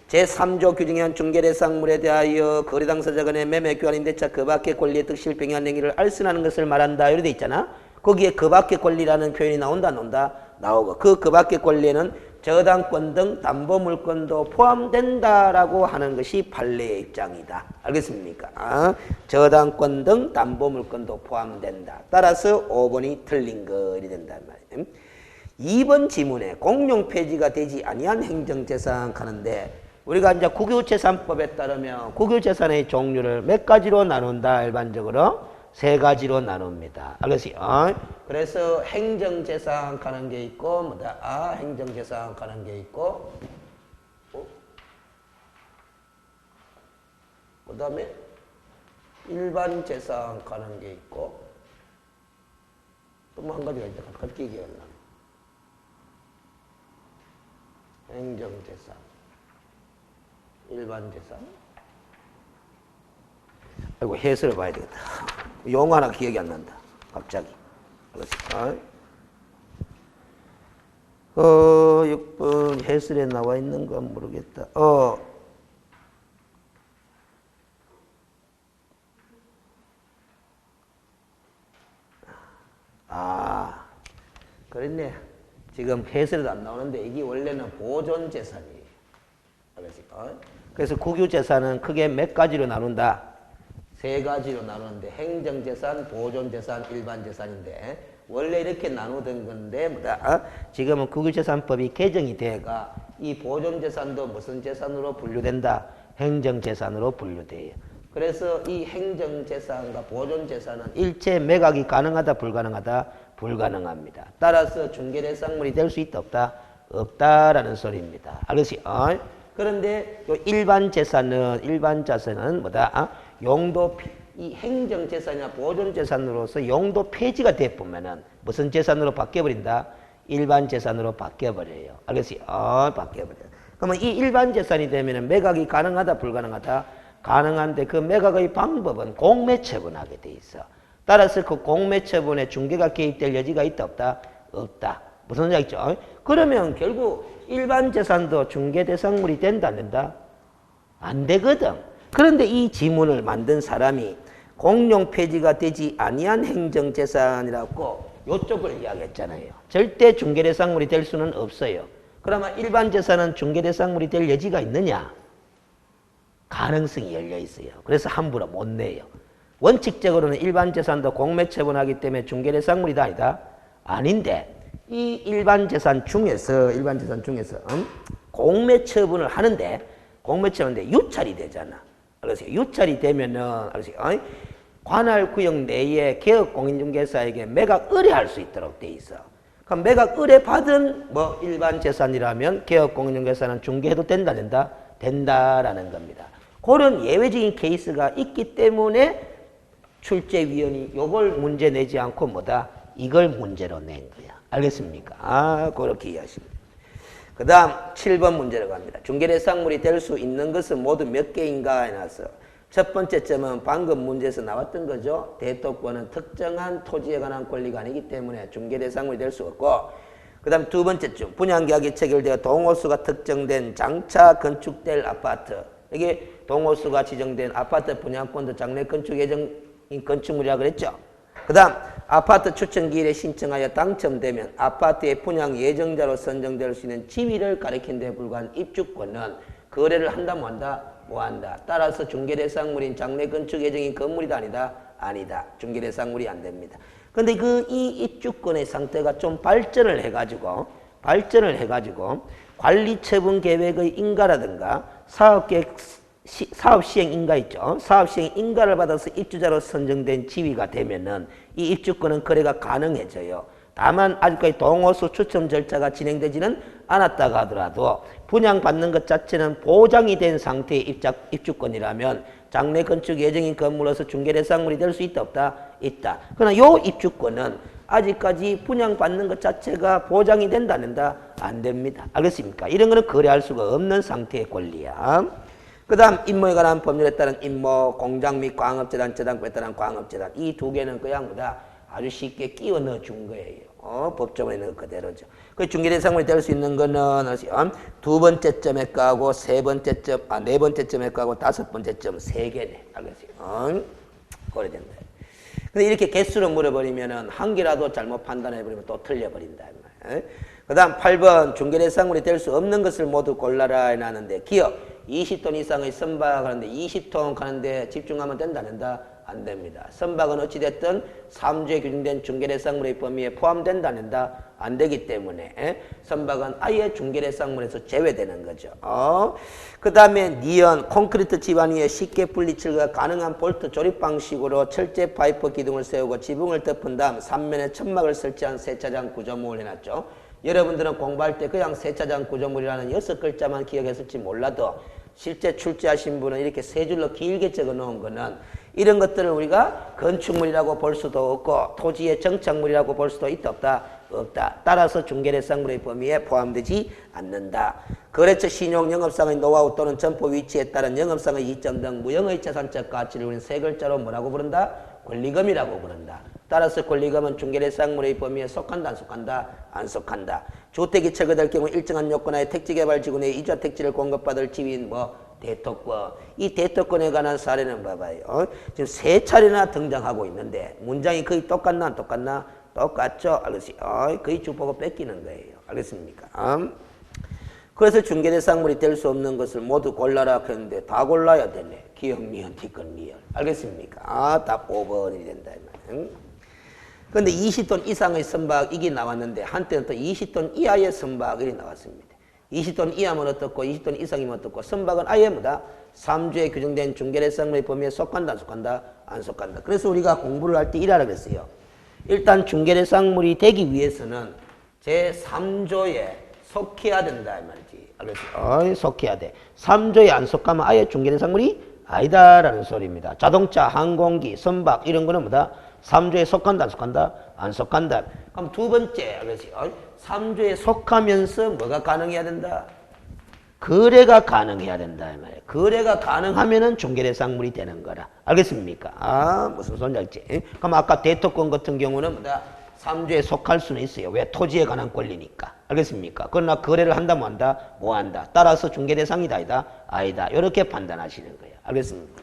S1: 제3조 규정에 의한 중개대상물에 대하여 거래 당사자 간의 매매 교환 임대차 그 밖의 권리의 득실 병행한 행위를 알선하는 것을 말한다. 이렇게 돼 있잖아. 거기에 그 밖의 권리라는 표현이 나온다 안 나온다? 나오고 그 밖의 권리에는 저당권 등 담보물권도 포함된다라고 하는 것이 판례의 입장이다. 알겠습니까? 저당권 등 담보물권도 포함된다. 따라서 5번이 틀린 거이 된단 말이에요. 2번 지문에 공용 폐지가 되지 아니한 행정재산 하는데 우리가 이제 국유재산법에 따르면 국유재산의 종류를 몇 가지로 나눈다. 일반적으로 3가지로 나눕니다. 알겠어요? 그래서 행정재산 하는 게 있고 뭐다? 행정재산 하는 게 있고 그 다음에 일반재산 하는 게 있고 또 뭐 한 가지가 있다. 갑자기 기억이 안 나. 행정재산, 일반재산. 아이고, 해설을 봐야 되겠다. 용어 하나 기억이 안 난다. 갑자기. 알았어. 6번 해설에 나와 있는 건 모르겠다. 그랬네. 지금 해설에도 안 나오는데 이게 원래는 보존재산이에요. 알았어. 그래서 국유재산은 크게 몇 가지로 나눈다? 3가지로 나누는데 행정재산, 보존재산, 일반재산인데 원래 이렇게 나누던 건데 뭐다? 지금은 국유재산법이 개정이 돼가 이 보존재산도 무슨 재산으로 분류된다? 행정재산으로 분류돼요. 그래서 이 행정재산과 보존재산은 일체 매각이 가능하다 불가능하다? 불가능합니다. 따라서 중개대상물이 될 수 있다 없다? 없다라는 소리입니다. 알겠어요? 그런데 요 일반재산은 뭐다? 용도 이 행정재산이나 보존재산으로서 용도 폐지가 돼 보면은 무슨 재산으로 바뀌어버린다? 일반재산으로 바뀌어버려요. 알겠어요? 바뀌어버려요. 그러면 이 일반재산이 되면은 매각이 가능하다 불가능하다? 가능한데 그 매각의 방법은 공매처분하게 돼 있어. 따라서 그 공매처분에 중개가 개입될 여지가 있다 없다? 없다. 무슨 소리가 있죠? 그러면 결국 일반재산도 중개대상물이 된다 안 된다? 안 되거든. 그런데 이 지문을 만든 사람이 공용 폐지가 되지 아니한 행정재산이라고 요쪽을 이야기했잖아요. 절대 중개대상물이 될 수는 없어요. 그러면 일반재산은 중개대상물이 될 여지가 있느냐? 가능성이 열려 있어요. 그래서 함부로 못 내요. 원칙적으로는 일반 재산도 공매 처분하기 때문에 중개대상물이다 아니다? 아닌데 이 일반 재산 중에서 공매 처분을 하는데 유찰이 되잖아. 그래서 유찰이 되면은 관할 구역 내에 개업 공인중개사에게 매각 의뢰할 수 있도록 돼 있어. 그럼 매각 의뢰 받은 뭐 일반 재산이라면 개업 공인중개사는 중개해도 된다라는 겁니다. 그런 예외적인 케이스가 있기 때문에 출제위원이 요걸 문제 내지 않고 이걸 문제로 낸 거야. 알겠습니까? 그렇게 이해하십니다. 그 다음 7번 문제로 갑니다. 중개대상물이 될 수 있는 것은 모두 몇 개인가 해놨어. 첫 번째 점은 방금 문제에서 나왔던 거죠. 대토권은 특정한 토지에 관한 권리가 아니기 때문에 중개대상물이 될 수 없고, 그 다음 두 번째 점, 분양계약이 체결되어 동호수가 특정된 장차 건축될 아파트, 이게 동호수가 지정된 아파트 분양권도 장래 건축 예정인 건축물이라고 그랬죠. 그 다음 아파트 추천기일에 신청하여 당첨되면 아파트의 분양 예정자로 선정될 수 있는 지위를 가리킨 데 불과한 입주권은 거래를 한다 뭐 한다. 따라서 중개대상물인 장래 건축 예정인 건물이다 아니다? 아니다. 중개대상물이 안 됩니다. 근데 이 입주권의 상태가 좀 발전을 해가지고 관리처분 계획의 인가라든가 사업 시행 인가 있죠. 사업 시행 인가를 받아서 입주자로 선정된 지위가 되면은 이 입주권은 거래가 가능해져요. 다만 아직까지 동호수 추첨 절차가 진행되지는 않았다고 하더라도 분양받는 것 자체는 보장이 된 상태의 입주권이라면 장래 건축 예정인 건물로서 중개대상물이 될 수 있다 없다? 있다. 그러나 요 입주권은 아직까지 분양받는 것 자체가 보장이 된다 안 된다? 안 됩니다. 알겠습니까? 이런 거는 거래할 수가 없는 상태의 권리야. 그 다음 임모에 관한 법률에 따른 임모, 공장 및 광업재단, 재단권에 따른 광업재단, 이 두 개는 그냥 아주 쉽게 끼워 넣어 준 거예요. 법조문에 넣은 그대로죠. 그 중개대상물이 될 수 있는 거는 두 번째 점에 까고 네 번째 점에 까고 다섯 번째 점 세 개네. 알겠어요? 그래 된다. 근데 이렇게 개수로 물어버리면은 한 개라도 잘못 판단해버리면 또 틀려버린다. 그 다음 8번 중개대상물이 될 수 없는 것을 모두 골라라 해놨는데 기업 20톤 이상의 선박하는데 20톤 가는데 집중하면 된다? 안 됩니다. 선박은 어찌됐든 3조에 규정된 중개대상물의 범위에 포함된다 안 된다? 안 되기 때문에 선박은 아예 중개대상물에서 제외되는 거죠. 그 다음에 니언, 콘크리트 집안 위에 쉽게 분리철거가 가능한 볼트 조립 방식으로 철제 파이프 기둥을 세우고 지붕을 덮은 다음 3면에 천막을 설치한 세차장 구조물을 해놨죠. 여러분들은 공부할 때 그냥 세차장 구조물이라는 6글자만 기억했을지 몰라도 실제 출제하신 분은 이렇게 세 줄로 길게 적어 놓은 거는 이런 것들을 우리가 건축물이라고 볼 수도 없고 토지의 정착물이라고 볼 수도 있다 없다? 없다. 따라서 중개대상물의 범위에 포함되지 않는다. 거래처 신용 영업상의 노하우 또는 점포 위치에 따른 영업상의 이점 등 무형의 재산적 가치를 우리는 세 글자로 뭐라고 부른다? 권리금이라고 부른다. 따라서 권리금은 중개대상물의 범위에 속한다 안 속한다? 안 속한다. 주택이 철거될 경우 일정한 요건하에 택지개발지구내 이주와 택지를 공급받을 지위인 대토권. 이 대토권에 관한 사례는 봐봐요. 지금 세 차례나 등장하고 있는데 문장이 거의 똑같나 안 똑같나? 똑같죠? 알겠어요? 거의 주보고 뺏기는 거예요. 알겠습니까? 그래서 중개대상물이 될 수 없는 것을 모두 골라라 했는데 다 골라야 되네. 기억, 미연, 티건, 리얼. 알겠습니까? 답 5번이 된다. 그런데 20톤 이상의 선박 이게 나왔는데 한때는 또 20톤 이하의 선박이 나왔습니다. 20톤 이하면 어떻고 20톤 이상이면 어떻고 선박은 아예 3조에 규정된 중개대상물의 범위에 속한다 안 속한다? 안 속한다. 그래서 우리가 공부를 할 때 이라고 그랬어요. 일단 중개대상물이 되기 위해서는 제3조에 속해야 된다 이 말이지. 알겠어요? 속해야 돼. 3조에 안 속하면 아예 중개대상물이 아니다라는 소리입니다. 자동차, 항공기, 선박 이런 거는 3조에 속한다 안 속한다? 안 속한다. 그럼 두 번째 알겠어요? 3조에 속하면서 뭐가 가능해야 된다? 거래가 가능해야 된다 이 말이에요. 거래가 가능하면은 중개대상물이 되는 거라. 알겠습니까? 무슨 소리인지 알지? 그럼 아까 대토권 같은 경우는 3조에 속할 수는 있어요. 왜? 토지에 관한 권리니까. 알겠습니까? 그러나 거래를 한다 뭐 한다? 뭐 한다. 따라서 중개대상이다 아니다? 아니다. 이렇게 판단하시는 거예요. 알겠습니까?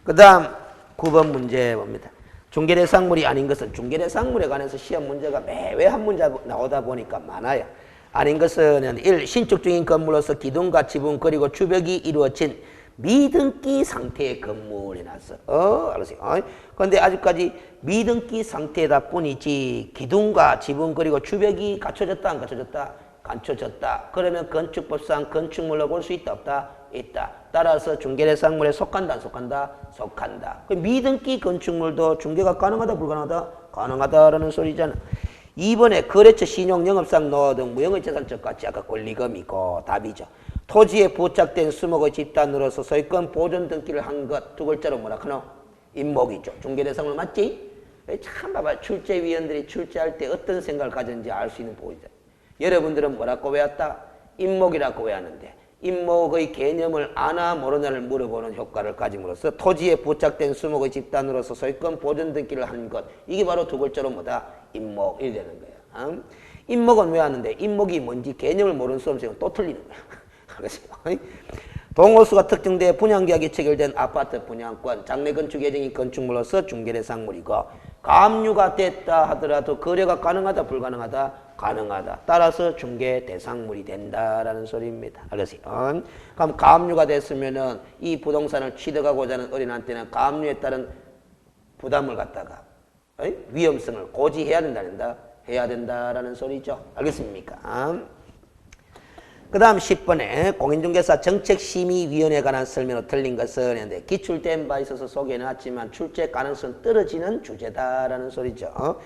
S1: 그 다음 9번 문제 봅니다. 중개대상물이 아닌 것은 중개대상물에 관해서 시험 문제가 매회 한 문제 나오다 보니까 많아요. 아닌 것은 1. 신축 중인 건물로서 기둥과 지붕 그리고 주벽이 이루어진 미등기 상태의 건물에 놨어. 알았어요. 그런데 아직까지 미등기 상태다 뿐이지 기둥과 지붕 그리고 주벽이 갖춰졌다 안 갖춰졌다? 갖춰졌다. 그러면 건축법상 건축물로 볼 수 있다 없다? 있다. 따라서 중개대상물에 속한다 안 속한다? 속한다. 그 미등기 건축물도 중개가 가능하다 불가능하다? 가능하다라는 소리잖아. 2번에 거래처 신용 영업상 노 등 무형의 재산적 가치 아까 권리금이고 답이죠. 토지에 부착된 수목의 집단으로서 소유권 보존 등기를 한 것 두 글자로 뭐라 하노? 임목이죠. 중개대상물 맞지? 참 봐봐. 출제위원들이 출제할 때 어떤 생각을 가졌는지 알 수 있는 보이죠. 여러분들은 뭐라고 외웠다? 임목이라고 외웠는데 임목의 개념을 아나 모르냐를 물어보는 효과를 가짐으로써 토지에 부착된 수목의 집단으로서 소유권 보존 등기를 한 것 이게 바로 두 글자로 뭐다? 임목이 되는 거야. 임목은 왜 하는데 임목이 뭔지 개념을 모르는 수험생은 또 틀리는 거야. 알겠어요? 동호수가 특정돼 분양계약이 체결된 아파트 분양권, 장래 건축 예정인 건축물로서 중개대상물이고 가압류가 됐다 하더라도 거래가 가능하다 불가능하다? 가능하다. 따라서 중개대상물이 된다라는 소리입니다. 알겠어요? 그럼 가압류가 됐으면은 이 부동산을 취득하고자 하는 어린한테는 가압류에 따른 부담을 갖다가 위험성을 고지해야 된다. 해야 된다라는 소리죠. 알겠습니까? 그 다음 10번에 공인중개사 정책심의위원회에 관한 설명으로 틀린 것은 했는데 기출된 바 있어서 소개해놨지만 출제 가능성 떨어지는 주제다라는 소리죠.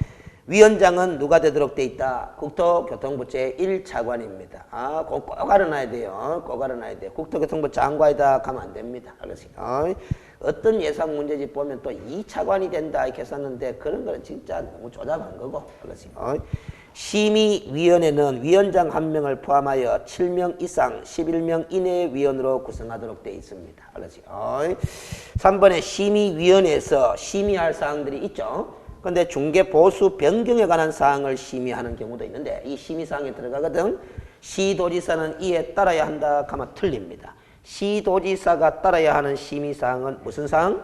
S1: 위원장은 누가 되도록 돼 있다? 국토교통부 제1차관입니다. 꼭 알아놔야 돼요. 꼭 알아놔야 돼요. 국토교통부 장관이다 가면 안 됩니다. 알겠어요? 어떤 예상 문제집 보면 또 2차관이 된다 이렇게 썼는데 그런 거는 진짜 너무 조잡한 거고. 알겠어요? 심의위원회는 위원장 1명을 포함하여 7명 이상 11명 이내의 위원으로 구성하도록 되어 있습니다. 알았죠? 3번에 심의위원회에서 심의할 사항들이 있죠. 그런데 중개보수 변경에 관한 사항을 심의하는 경우도 있는데 이 심의사항에 들어가거든. 시도지사는 이에 따라야 한다 하면 틀립니다. 시도지사가 따라야 하는 심의사항은 무슨 사항?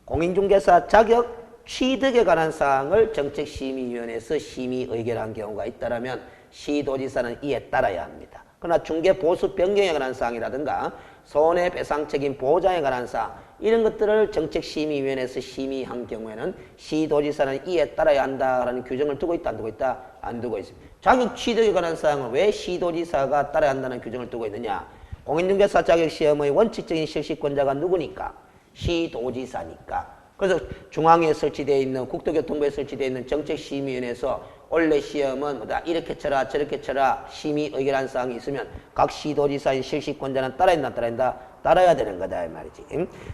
S1: 공인중개사 자격 취득에 관한 사항을 정책심의위원회에서 심의 의결한 경우가 있다면 시도지사는 이에 따라야 합니다. 그러나 중개보수 변경에 관한 사항이라든가 손해배상 책임 보장에 관한 사항 이런 것들을 정책심의위원회에서 심의한 경우에는 시도지사는 이에 따라야 한다라는 규정을 두고 있다 안 두고 있다? 안 두고 있습니다. 자격 취득에 관한 사항은 왜 시도지사가 따라야 한다는 규정을 두고 있느냐? 공인중개사 자격시험의 원칙적인 실시권자가 누구니까? 시도지사니까. 그래서 중앙에 설치되어 있는 국토교통부에 설치되어 있는 정책심의위원회에서 원래 시험은 뭐다 이렇게 쳐라 저렇게 쳐라 심의 의결한 사항이 있으면 각 시도지사인 실시권자는 따라야 한다 따라야 한다? 따라야 되는 거다 이 말이지.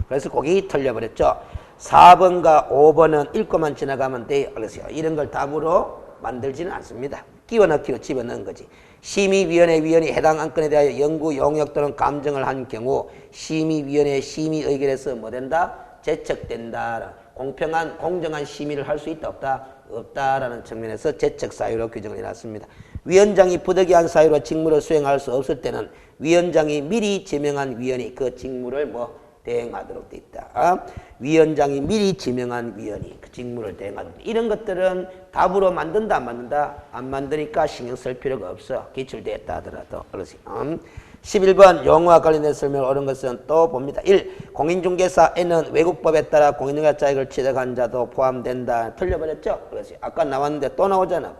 S1: 그래서 거기 틀려버렸죠. 4번과 5번은 읽고만 지나가면 돼요. 그래서 이런 걸 답으로 만들지는 않습니다. 끼워 넣기로 집어넣은 거지. 심의위원회 위원이 해당 안건에 대하여 연구 용역 또는 감정을 한 경우 심의위원회 심의 의결에서 뭐 된다? 제척된다. 공평한 공정한 심의를 할 수 있다 없다? 없다라는 측면에서 제척 사유로 규정을 해놨습니다. 위원장이 부득이한 사유로 직무를 수행할 수 없을 때는 위원장이 미리 지명한 위원이 그 직무를 대행하도록 돼 있다. 위원장이 미리 지명한 위원이 그 직무를 대행하도록 이런 것들은 답으로 만든다 안 만든다? 안 만드니까 신경 쓸 필요가 없어. 기출됐다 하더라도. 그렇지. 11번 용어와 관련된 설명을 옳은 것은 또 봅니다. 1. 공인중개사에는 외국법에 따라 공인중개사 자격을 취득한 자도 포함된다. 틀려버렸죠? 그렇지. 아까 나왔는데 또 나오잖아.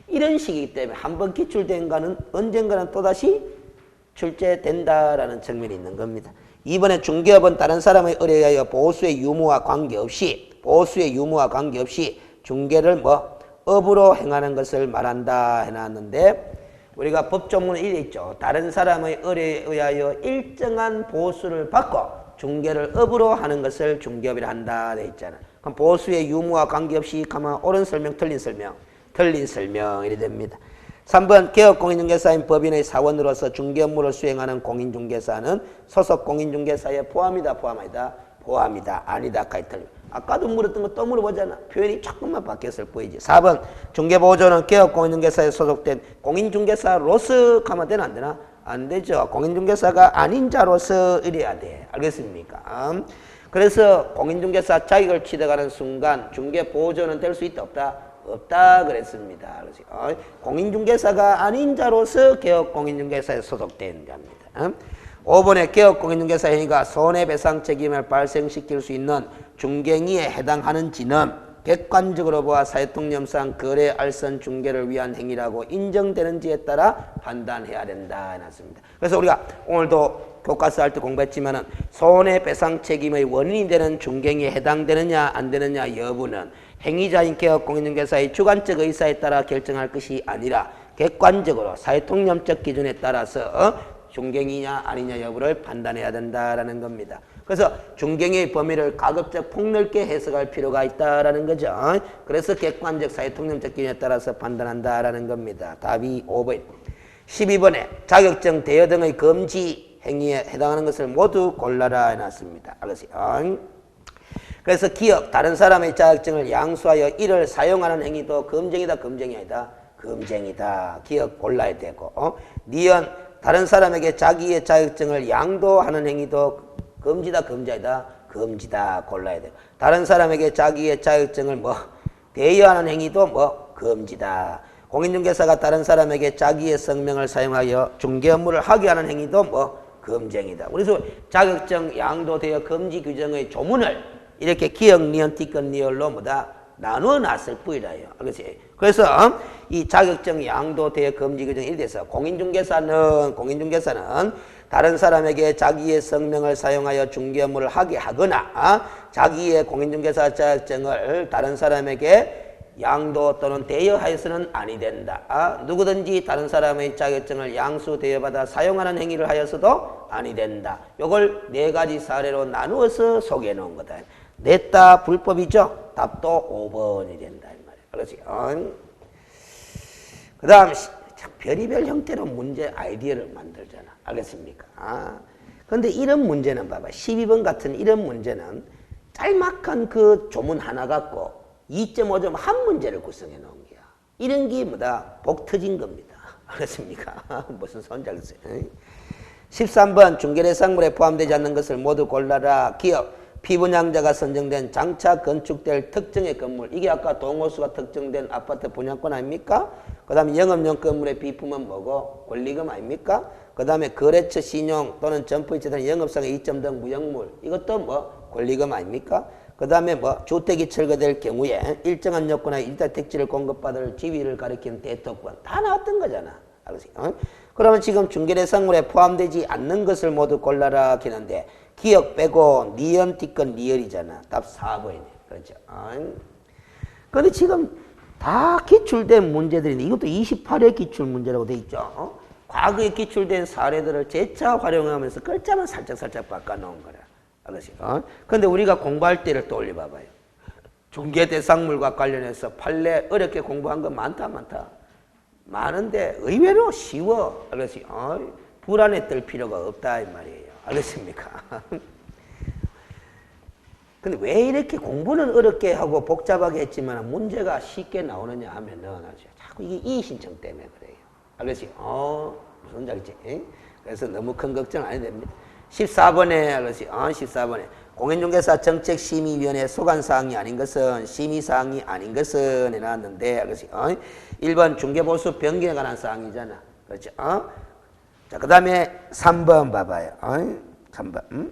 S1: 이런 식이기 때문에 한번 기출된 거는 언젠가는 또다시 출제된다라는 측면이 있는 겁니다. 이번에 중개업은 다른 사람의 의뢰에 의하여 보수의 유무와 관계없이 중개를 업으로 행하는 것을 말한다 해놨는데 우리가 법조문에 이래 있죠. 다른 사람의 의뢰에 의하여 일정한 보수를 받고 중개를 업으로 하는 것을 중개업이라 한다 돼 있잖아. 그럼 보수의 유무와 관계없이 가만 옳은 설명 틀린 설명 이래 됩니다. 3번 개업공인중개사인 법인의 사원으로서 중개업무를 수행하는 공인중개사는 소속 공인중개사에 포함이다 포함이다? 포함이다 아니다 가이틀. 아까도 물었던 거 또 물어보잖아. 표현이 조금만 바뀌었을 뿐이지. 4번 중개보조는 개업공인중개사에 소속된 공인중개사로서 가면 되나 안 되나? 안 되죠. 공인중개사가 아닌 자로서 이래야 돼. 알겠습니까? 그래서 공인중개사 자격을 취득하는 순간 중개보조는 될 수 있다 없다? 없다 그랬습니다. 공인중개사가 아닌 자로서 개업공인중개사에 소속된 자입니다. 5번에 개업공인중개사 행위가 손해배상 책임을 발생시킬 수 있는 중갱이에 해당하는지는 객관적으로 보아 사회통념상 거래 알선 중개를 위한 행위라고 인정되는지에 따라 판단해야 된다 해놨습니다. 그래서 우리가 오늘도 교과서 할 때 공부했지만은 손해배상 책임의 원인이 되는 중갱이에 해당되느냐 안 되느냐 여부는 행위자인 개업공인중개사의 주관적 의사에 따라 결정할 것이 아니라 객관적으로 사회통념적 기준에 따라서 중갱이냐 아니냐 여부를 판단해야 된다라는 겁니다. 그래서 중갱이의 범위를 가급적 폭넓게 해석할 필요가 있다라는 거죠. 그래서 객관적 사회통념적 기준에 따라서 판단한다라는 겁니다. 답이 5번. 12번에 자격증 대여 등의 금지 행위에 해당하는 것을 모두 골라라 해놨습니다. 알겠어요? 그래서 기업, 다른 사람의 자격증을 양수하여 이를 사용하는 행위도 금쟁이다, 금쟁이 아니다? 금쟁이다. 기업 골라야 되고, 니은, 다른 사람에게 자기의 자격증을 양도하는 행위도 금지다, 금지 아니다? 금지다. 골라야 돼요. 다른 사람에게 자기의 자격증을 대여하는 행위도 금지다. 공인중개사가 다른 사람에게 자기의 성명을 사용하여 중개 업무를 하게 하는 행위도 금쟁이다. 그래서 자격증 양도 대여 금지 규정의 조문을 이렇게 기역, 니은, 티끌, 니을로 나누어 놨을 뿐이라요. 그래서 이 자격증 양도 대여 금지 규정에 대해서 공인중개사는 다른 사람에게 자기의 성명을 사용하여 중개 업무를 하게 하거나 자기의 공인중개사 자격증을 다른 사람에게 양도 또는 대여하여서는 아니 된다. 누구든지 다른 사람의 자격증을 양수 대여받아 사용하는 행위를 하여서도 아니 된다. 요걸 네 가지 사례로 나누어서 소개해 놓은 거다. 냈다 불법이죠. 답도 5번이 된다. 이 말이에요. 그렇지? 그 다음 별의별 형태로 문제 아이디어를 만들잖아. 알겠습니까? 근데 이런 문제는 봐봐. 12번 같은 이런 문제는 짤막한 그 조문 하나 갖고 2.5점 한 문제를 구성해 놓은 거야. 이런 게 복 터진 겁니다. 알겠습니까? 무슨 소리인지 알겠어요? 13번 중개대상물에 포함되지 않는 것을 모두 골라라. 기업, 피분양자가 선정된 장차 건축될 특정의 건물. 이게 아까 동호수가 특정된 아파트 분양권 아닙니까? 그 다음에 영업용 건물의 비품은 뭐고? 권리금 아닙니까? 그 다음에 거래처 신용 또는 점포이체 영업상의 이점 등 무형물. 이것도 권리금 아닙니까? 그 다음에 주택이 철거될 경우에 일정한 요건하에 일단 택지를 공급받을 지위를 가리키는 대토권. 다 나왔던 거잖아. 알겠어요? 그러면 지금 중개대상물에 포함되지 않는 것을 모두 골라라 하는데 기억 빼고 니은, 티건, 니을이잖아. 답 4번이네. 그렇죠? 근데 지금 다 기출된 문제들인데 이것도 28회 기출 문제라고 돼 있죠. 과거에 기출된 사례들을 재차 활용하면서 글자만 살짝 바꿔놓은 거라. 알겠어요? 근데 우리가 공부할 때를 떠올려 봐봐요. 중개대상물과 관련해서 판례 어렵게 공부한 거 많다. 많은데 의외로 쉬워. 알겠어요? 불안에 떨 필요가 없다 이 말이에요. 알겠습니까? 근데 왜 이렇게 공부는 어렵게 하고 복잡하게 했지만 문제가 쉽게 나오느냐 하면은 자꾸 이게 이의신청 때문에 그래요. 알겠어요? 무슨 알지? 그래서 너무 큰 걱정 안 해도 됩니다. 14번에 알겠어요? 14번에 공인중개사 정책심의위원회 소관사항이 아닌 것은 심의사항이 아닌 것은 해놨는데 알겠어요? 1번 중개보수 변경에 관한 사항이잖아. 그렇죠? 자, 그 다음에 3번 봐봐요. 3번.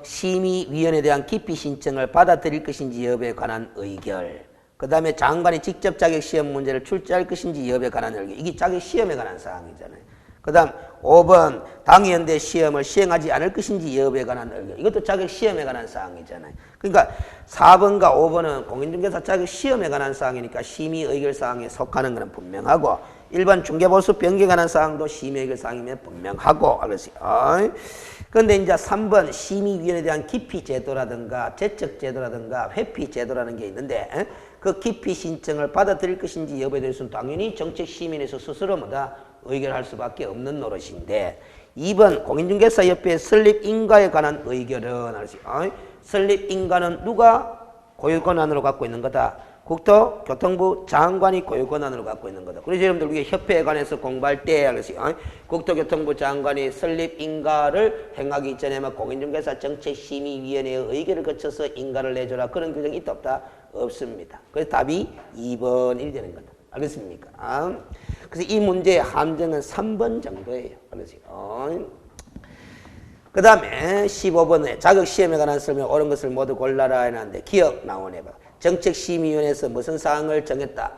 S1: 심의위원회에 대한 기피 신청을 받아들일 것인지 여부에 관한 의결. 그 다음에 장관이 직접 자격시험 문제를 출제할 것인지 여부에 관한 의결. 이게 자격시험에 관한 사항이잖아요. 그 다음 5번 당위원대 시험을 시행하지 않을 것인지 여부에 관한 의결. 이것도 자격시험에 관한 사항이잖아요. 그러니까 4번과 5번은 공인중개사 자격시험에 관한 사항이니까 심의의결사항에 속하는 것은 분명하고 일반 중개보수 변경에 관한 사항도 심의의결사항이면 분명하고 알겠어요? 그런데 이제 3번 심의위원회에 대한 기피제도라든가 제척제도라든가 회피제도라는 게 있는데 그 기피 신청을 받아들일 것인지 여부에 대해서는 당연히 정책심의에서 스스로 의결할 수밖에 없는 노릇인데 2번 공인중개사협회 설립인가에 관한 의결은 설립인가는 누가 고유권한으로 갖고 있는 거다? 국토교통부 장관이 고유권한으로 갖고 있는 거다. 그래서 여러분들 우리 협회에 관해서 공부할 때 국토교통부 장관이 설립인가를 행하기 이전에 공인중개사 정책심의위원회의 의결을 거쳐서 인가를 내줘라. 그런 규정이 있다 없다? 없습니다. 그래서 답이 2번이 되는 거다. 알겠습니까? 그래서 이 문제의 함정은 3번 정도예요. 알겠어요? 그 다음에 15번에 자격시험에 관한 설명 옳은 것을 모두 골라라 해놨는데 기억 나오네 봐. 정책심의위원회에서 무슨 사항을 정했다.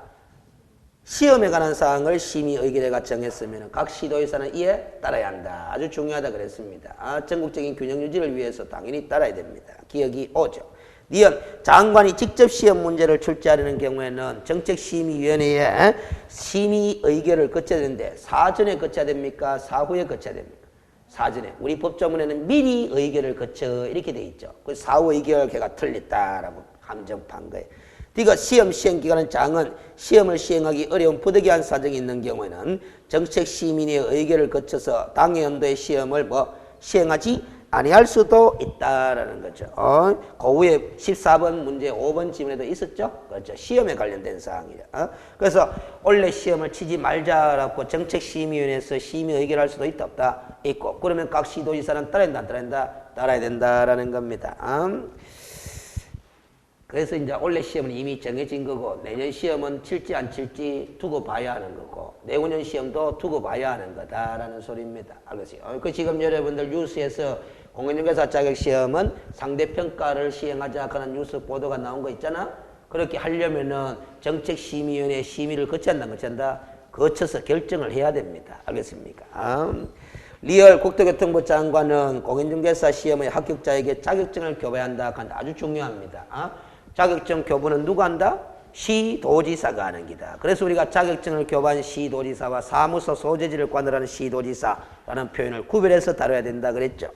S1: 시험에 관한 사항을 심의의결회가 정했으면 각 시도의사는 이에 따라야 한다. 아주 중요하다 그랬습니다. 전국적인 균형 유지를 위해서 당연히 따라야 됩니다. 기억이 오죠. 니은 장관이 직접 시험 문제를 출제하려는 경우에는 정책심의위원회에 심의의결을 거쳐야 되는데 사전에 거쳐야 됩니까? 사후에 거쳐야 됩니까? 사전에. 우리 법조문에는 미리 의결을 거쳐 이렇게 돼 있죠. 그 사후 의결 걔가 틀렸다라고 함정판 거예요. 그러니까 시험 시행기관은 장은 시험을 시행하기 어려운 부득이한 사정이 있는 경우에는 정책심의의 의결을 거쳐서 당해 연도의 시험을 시행하지 아니할 수도 있다라는 거죠. 그 후에 14번 문제 5번 지문에도 있었죠. 그렇죠. 시험에 관련된 사항이죠. 그래서 원래 시험을 치지 말자라고 정책심의위원회에서 심의 의결할 수도 있다 없다 있고 그러면 각 시도지사는 따라야 된다 안 따라야 된다 따라야 된다라는 겁니다. 그래서 이제 올해 시험은 이미 정해진 거고 내년 시험은 칠지 안 칠지 두고 봐야 하는 거고 내후년 시험도 두고 봐야 하는 거다라는 소리입니다. 알겠어요? 그 지금 여러분들 뉴스에서 공인중개사 자격시험은 상대평가를 시행하자 하는 뉴스 보도가 나온 거 있잖아? 그렇게 하려면은 정책심의위원회 심의를 거쳐야 한다, 거쳐야 한다? 거쳐서 결정을 해야 됩니다. 알겠습니까? 리얼 국토교통부 장관은 공인중개사 시험의 합격자에게 자격증을 교부해야 한다. 아주 중요합니다. 자격증 교부는 누가 한다? 시도지사가 하는 기다. 그래서 우리가 자격증을 교부한 시도지사와 사무소 소재지를 관할하는 시도지사라는 표현을 구별해서 다뤄야 된다 그랬죠.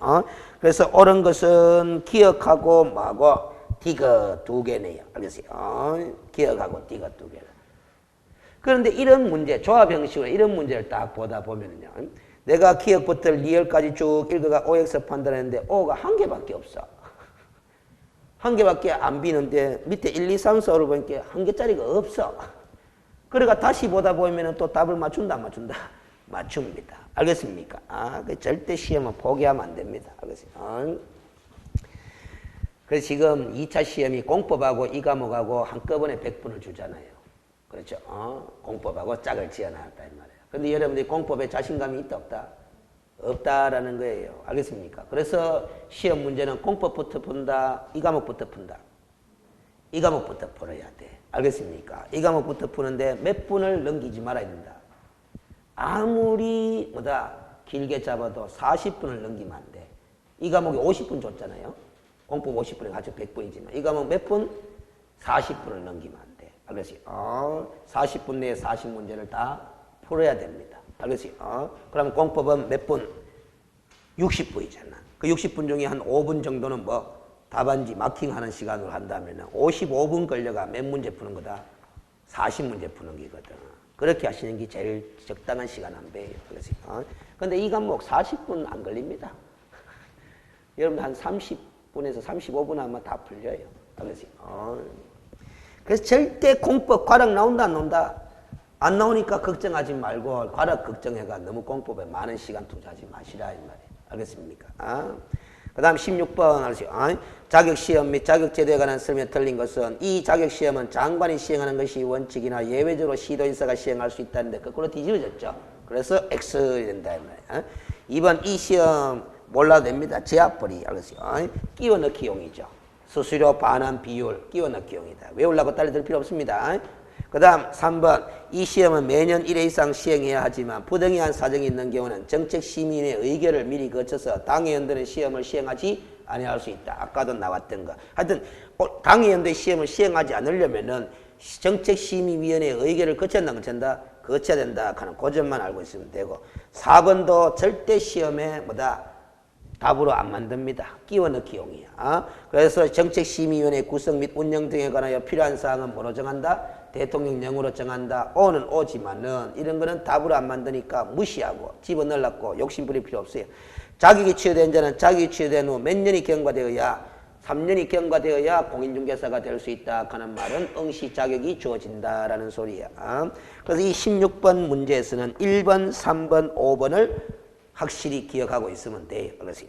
S1: 그래서 옳은 것은 기억하고 뭐하고 디귿 두 개네요. 알겠어요? 기억하고 디귿 두 개. 그런데 이런 문제, 조합 형식으로 이런 문제를 딱 보다 보면요. 내가 기억부터 리얼까지 쭉 읽어가 OX 판단했는데 O가 한 개밖에 없어. 한 개밖에 안 비는데 밑에 1, 2, 3, 4를 보니까 한 개짜리가 없어. 그러니까 다시 보다 보면 또 답을 맞춘다 안 맞춘다? 맞춥니다. 알겠습니까? 절대 시험은 포기하면 안 됩니다. 알겠어요? 그래서 지금 2차 시험이 공법하고 이 과목하고 한꺼번에 100분을 주잖아요. 그렇죠? 공법하고 짝을 지어놨다 이 말이에요. 근데 여러분들이 공법에 자신감이 있다 없다? 없다라는 거예요. 알겠습니까? 그래서 시험 문제는 공법부터 푼다, 이 과목부터 푼다. 이 과목부터 풀어야 돼. 알겠습니까? 이 과목부터 푸는데 몇 분을 넘기지 말아야 된다. 아무리 길게 잡아도 40분을 넘기면 안 돼. 이 과목이 50분 줬잖아요. 공법 50분에 가지고 100분이지만 이 과목 몇 분? 40분을 넘기면 안 돼. 알겠어요? 40분 내에 40문제를 다 풀어야 됩니다. 알겠어요? 그럼 공법은 몇 분? 60분이잖아. 그 60분 중에 한 5분 정도는 답안지 마킹하는 시간으로 한다면 55분 걸려가 몇 문제 푸는 거다? 40문제 푸는 게거든. 그렇게 하시는 게 제일 적당한 시간 안배예요. 알겠어요? 근데 이 과목 40분 안 걸립니다. 여러분 한 30분에서 35분 하면 다 풀려요. 알겠어요? 그래서 절대 공법 과락 나온다 안 나온다? 안 나오니까 걱정하지 말고 과락 걱정해가 너무 공법에 많은 시간 투자하지 마시라 이 말이에요. 알겠습니까? 그 다음 16번 알았어요. 자격시험 및 자격제도에 관한 설명이 틀린 것은 이 자격시험은 장관이 시행하는 것이 원칙이나 예외적으로 시도인사가 시행할 수 있다는데 거꾸로 뒤집어졌죠. 그래서 X 된다 이 말이에요. 2번 이 시험 몰라도 됩니다. 제압벌이 알았어요. 끼워 넣기용이죠. 수수료 반환 비율 끼워 넣기용이다. 외우려고 딸리 들 필요 없습니다. 그 다음 3번 이 시험은 매년 1회 이상 시행해야 하지만 부당한 사정이 있는 경우는 정책심의의 의결을 미리 거쳐서 당해 연도는 시험을 시행하지 아니할 수 있다. 아까도 나왔던 거. 하여튼 당해 연도의 시험을 시행하지 않으려면은 정책심의위원회의 의결을 거쳐야 한다. 거쳐야 거쳐야 된다 하는 그 점만 알고 있으면 되고 4번도 절대 시험에 답으로 안 만듭니다. 끼워 넣기용이야. 그래서 정책심의위원회 구성 및 운영 등에 관하여 필요한 사항은 뭐로 정한다? 대통령령으로 정한다. 오는 오지만은 이런 거는 답으로 안 만드니까 무시하고 집어넣으려고 욕심 부릴 필요 없어요. 자격이 취득된 자는 자격이 취득된 후 몇 년이 경과되어야 3년이 경과되어야 공인중개사가 될 수 있다 하는 말은 응시 자격이 주어진다라는 소리야. 그래서 이 16번 문제에서는 1번, 3번, 5번을 확실히 기억하고 있으면 돼요. 그래서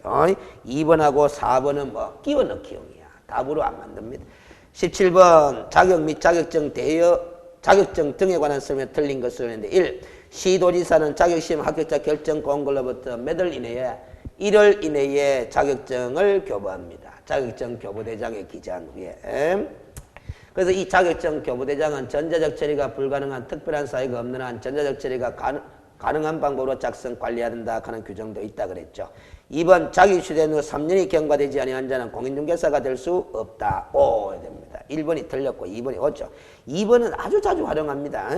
S1: 2번하고 4번은 끼워 넣기용이야. 답으로 안 만듭니다. 17번 자격 및 자격증 대여 자격증 등에 관한 설명에 틀린 것을 했는데 1. 시도지사는 자격시험 합격자 결정 공고로부터 몇 월 이내에 1월 이내에 자격증을 교부합니다. 자격증 교부대장에 기재한 후에. 그래서 이 자격증 교부대장은 전자적 처리가 불가능한 특별한 사유가 없는 한 전자적 처리가 가능한 방법으로 작성 관리해야 된다 하는 규정도 있다 그랬죠. 2번 자기 휴대된 후 3년이 경과되지 아니한 자는 공인중개사가 될 수 없다. 오 됩니다. 1번이 틀렸고 2번이 옳죠. 2번은 아주 자주 활용합니다.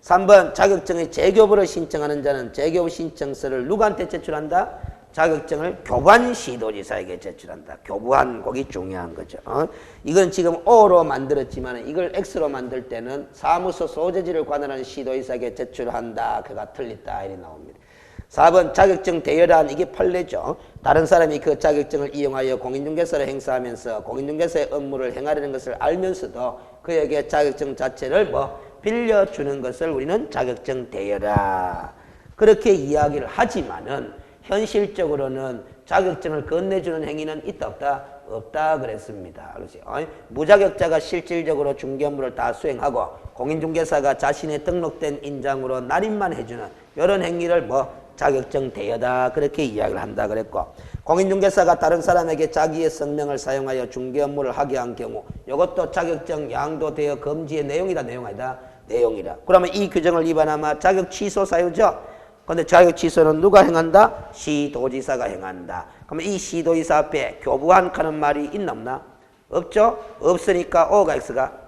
S1: 3번 자격증의 재교부를 신청하는 자는 재교부 신청서를 누구한테 제출한다? 자격증을 교부한 시도지사에게 제출한다. 교부한 곡이 중요한 거죠. 이건 지금 O로 만들었지만 이걸 X로 만들 때는 사무소 소재지를 관할하는 시도지사에게 제출한다. 그가 틀렸다. 이렇게 나옵니다. 4번 자격증 대여란 이게 판례죠. 다른 사람이 그 자격증을 이용하여 공인중개사를 행사하면서 공인중개사의 업무를 행하려는 것을 알면서도 그에게 자격증 자체를 빌려주는 것을 우리는 자격증 대여라. 그렇게 이야기를 하지만은 현실적으로는 자격증을 건네주는 행위는 있다 없다? 없다 그랬습니다. 그렇지? 무자격자가 실질적으로 중개 업무를 다 수행하고 공인중개사가 자신의 등록된 인장으로 날인만 해주는 이런 행위를 자격증 대여다 그렇게 이야기를 한다 그랬고 공인중개사가 다른 사람에게 자기의 성명을 사용하여 중개 업무를 하게 한 경우 이것도 자격증 양도 대여 금지의 내용이다 내용 아니다? 내용이다. 그러면 이 규정을 위반하면 자격 취소 사유죠. 그런데 자격 취소는 누가 행한다? 시도지사가 행한다. 그러면 이 시도지사 앞에 교부한 하는 말이 있나 없나? 없죠? 없으니까 O가 X가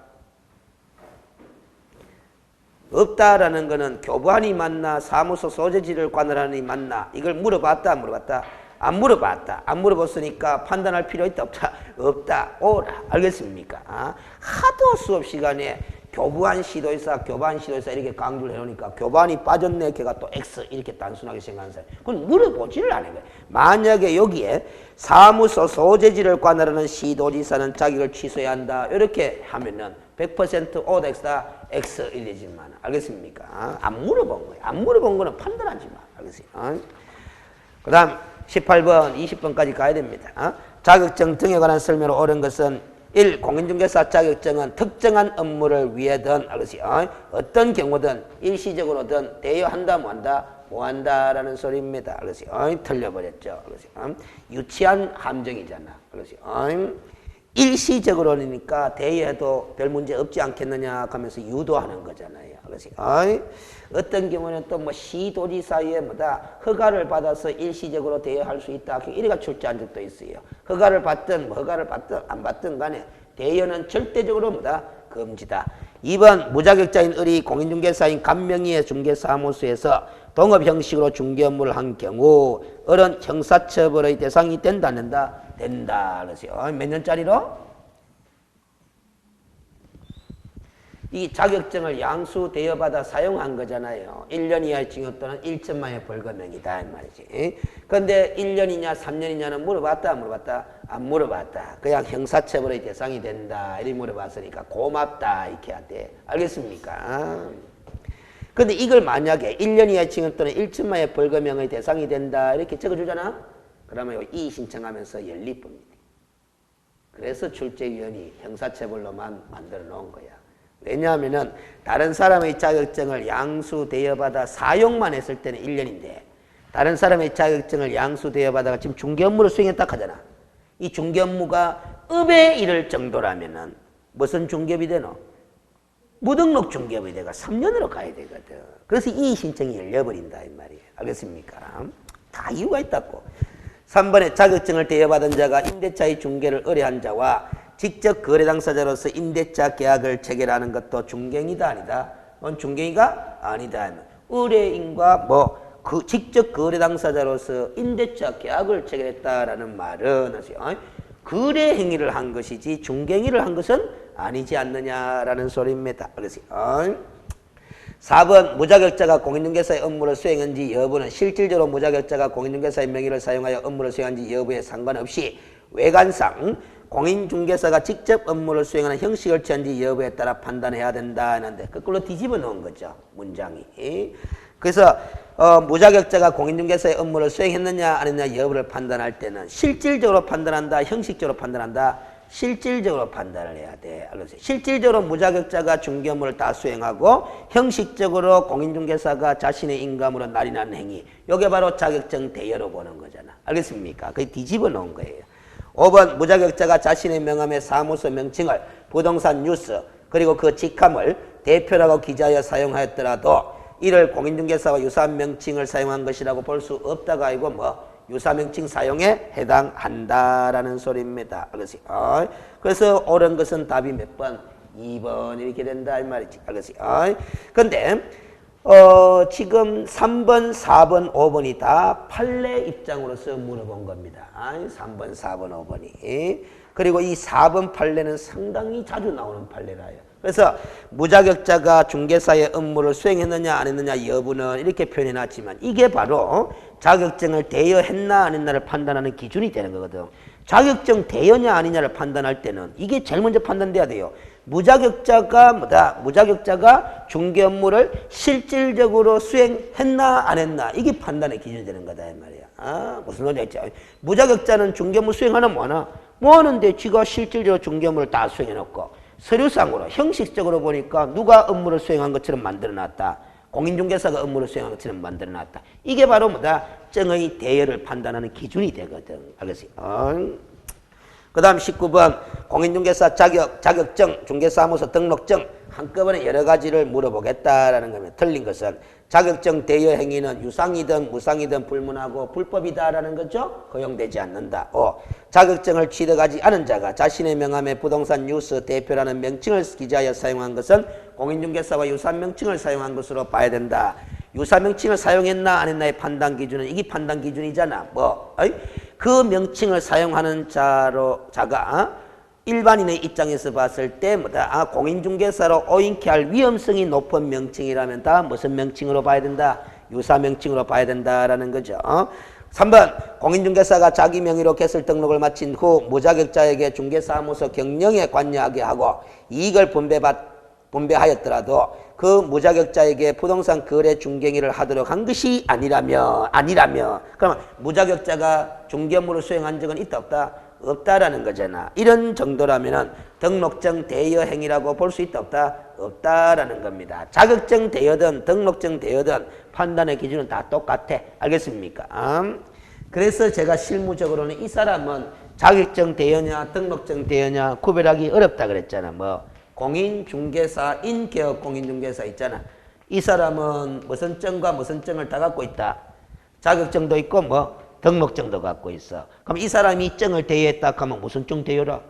S1: 없다라는 거는 교부한이 맞나 사무소 소재지를 관할하니 맞나 이걸 물어봤다 안 물어봤다? 안 물어봤다. 안 물어봤으니까 판단할 필요 있다 없다? 없다. 오라. 알겠습니까? 하도 수업 시간에 교부한 시도지사, 교부한 시도지사 이렇게 강조를 해놓으니까 교부한이 빠졌네 걔가 또 X 이렇게 단순하게 생각하는 사람 그건 물어보지를 않은 거예요. 만약에 여기에 사무소 소재지를 관할하는 시도지사는 자격을 취소해야 한다 이렇게 하면은 100% 오다 X다 X 일리지만 알겠습니까? 안 물어본 거예요. 안 물어본 거는 판단하지 마. 알겠어요? 그 다음 18번, 20번까지 가야 됩니다. 자격증 등에 관한 설명으로 옳은 것은 1. 공인중개사 자격증은 특정한 업무를 위해든 어떤 경우든 일시적으로든 대여한다 뭐한다? 뭐한다라는 소리입니다. 틀려버렸죠. 유치한 함정이잖아. 일시적으로니까 대여해도 별 문제 없지 않겠느냐 하면서 유도하는 거잖아요. 어떤 경우는 또 시도지사에 허가를 받아서 일시적으로 대여할 수 있다. 이래가 출제한 적도 있어요. 허가를 받든 안 받든 간에 대여는 절대적으로 금지다. 2번 무자격자인 을이 공인중개사인 간명의의 중개사무소에서 동업 형식으로 중개 업무를 한 경우 을은 형사처벌의 대상이 된다 안 된다? 된다. 몇 년짜리로? 이 자격증을 양수 대여받아 사용한 거잖아요. 1년 이하의 징역 또는 1천만 원의 벌금형이다 이 말이지. 그런데 1년이냐 3년이냐는 물어봤다 안 물어봤다? 안 물어봤다. 그냥 형사처벌의 대상이 된다 이렇게 물어봤으니까 고맙다 이렇게 하대. 알겠습니까? 그런데 이걸 만약에 1년 이하의 징역 또는 1천만 원의 벌금형의 대상이 된다 이렇게 적어주잖아. 그러면 이의 신청하면서 연립법입니다. 그래서 출제위원이 형사처벌로만 만들어 놓은 거야. 왜냐하면은 다른 사람의 자격증을 양수 대여받아 사용만 했을 때는 1년인데 다른 사람의 자격증을 양수 대여받아가 지금 중개 업무를 수행했다 하잖아. 이 중개 업무가 업에 이를 정도라면은 무슨 중개업이 되노? 무등록 중개업이 돼가 3년으로 가야 되거든. 그래서 이 신청이 열려버린다 이 말이에요. 알겠습니까? 다 이유가 있다고. 3번에 자격증을 대여받은 자가 임대차의 중개를 의뢰한 자와 직접 거래 당사자로서 임대차 계약을 체결하는 것도 중개행위다 아니다? 중개행위가 아니다. 의뢰인과 그 직접 거래 당사자로서 임대차 계약을 체결했다라는 말은 거래 행위를 한 것이지 중개행위를 한 것은 아니지 않느냐라는 소리입니다. 그래서 4번 무자격자가 공인중개사의 업무를 수행한지 여부는 실질적으로 무자격자가 공인중개사의 명의를 사용하여 업무를 수행한지 여부에 상관없이 외관상 공인중개사가 직접 업무를 수행하는 형식을 취한지 여부에 따라 판단해야 된다 하는데 거꾸로 뒤집어 놓은 거죠. 문장이. 그래서 무자격자가 공인중개사의 업무를 수행했느냐 안 했느냐 여부를 판단할 때는 실질적으로 판단한다 형식적으로 판단한다 실질적으로 판단을 해야 돼. 알겠어요? 실질적으로 무자격자가 중개업무를 다 수행하고 형식적으로 공인중개사가 자신의 인감으로 날인하는 행위. 이게 바로 자격증 대여로 보는 거잖아. 알겠습니까? 그게 뒤집어 놓은 거예요. 5번 무자격자가 자신의 명함의 사무소 명칭을 부동산 뉴스 그리고 그 직함을 대표라고 기재하여 사용하였더라도 이를 공인중개사와 유사한 명칭을 사용한 것이라고 볼 수 없다가 아니고 뭐 유사 명칭 사용에 해당한다라는 소리입니다. 알겠어요? 그래서 옳은 것은 답이 몇 번? 2번 이렇게 된다 이 말이지. 알겠어요? 근데 지금 3번, 4번, 5번이 다 판례 입장으로서 물어본 겁니다. 3번, 4번, 5번이. 그리고 이 4번 판례는 상당히 자주 나오는 판례라요. 그래서 무자격자가 중개사의 업무를 수행했느냐 안 했느냐 여부는 이렇게 표현해놨지만 이게 바로 자격증을 대여했나 안 했나를 판단하는 기준이 되는 거거든. 자격증 대여냐 아니냐를 판단할 때는 이게 제일 먼저 판단돼야 돼요. 무자격자가 뭐다? 무자격자가 중개 업무를 실질적으로 수행했나 안 했나 이게 판단의 기준이 되는 거다 이 말이야. 무슨 소리야? 무자격자는 중개 업무 수행하나 뭐하나? 뭐 하는데 지가 실질적으로 중개 업무를 다 수행해놓고 서류상으로 형식적으로 보니까 누가 업무를 수행한 것처럼 만들어놨다. 공인중개사가 업무를 수행한 것처럼 만들어놨다. 이게 바로 뭐다? 증의 대여를 판단하는 기준이 되거든. 알겠어요? 그 다음 19번 공인중개사 자격증, 중개사무소 등록증 한꺼번에 여러 가지를 물어보겠다라는 겁니다. 틀린 것은 자격증 대여 행위는 유상이든 무상이든 불문하고 불법이다라는 거죠. 허용되지 않는다. 자격증을 취득하지 않은 자가 자신의 명함에 부동산 뉴스 대표라는 명칭을 기재하여 사용한 것은 공인중개사와 유사한 명칭을 사용한 것으로 봐야 된다. 유사 명칭을 사용했나 안 했나의 판단 기준은 이게 판단 기준이잖아. 그 명칭을 사용하는 자가 일반인의 입장에서 봤을 때 뭐다? 공인중개사로 오인케 할 위험성이 높은 명칭이라면 다 무슨 명칭으로 봐야 된다? 유사 명칭으로 봐야 된다라는 거죠. 3번 공인중개사가 자기 명의로 개설 등록을 마친 후 무자격자에게 중개사무소 경영에 관여하게 하고 이익을 분배하였더라도 그 무자격자에게 부동산 거래 중개행위를 하도록 한 것이 아니라면 그러면 무자격자가 중개 업무를 수행한 적은 있다 없다? 없다라는 거잖아. 이런 정도라면은 등록증 대여 행위라고 볼 수 있다 없다? 없다라는 겁니다. 자격증 대여든 등록증 대여든 판단의 기준은 다 똑같아. 알겠습니까? 그래서 제가 실무적으로는 이 사람은 자격증 대여냐 등록증 대여냐 구별하기 어렵다 그랬잖아. 뭐 공인중개사, 인개업 공인중개사 있잖아. 이 사람은 무슨 증과 무슨 증을 다 갖고 있다. 자격증도 있고 뭐 등록증도 갖고 있어. 그럼 이 사람이 증을 대여했다 하면 무슨 증 대여라?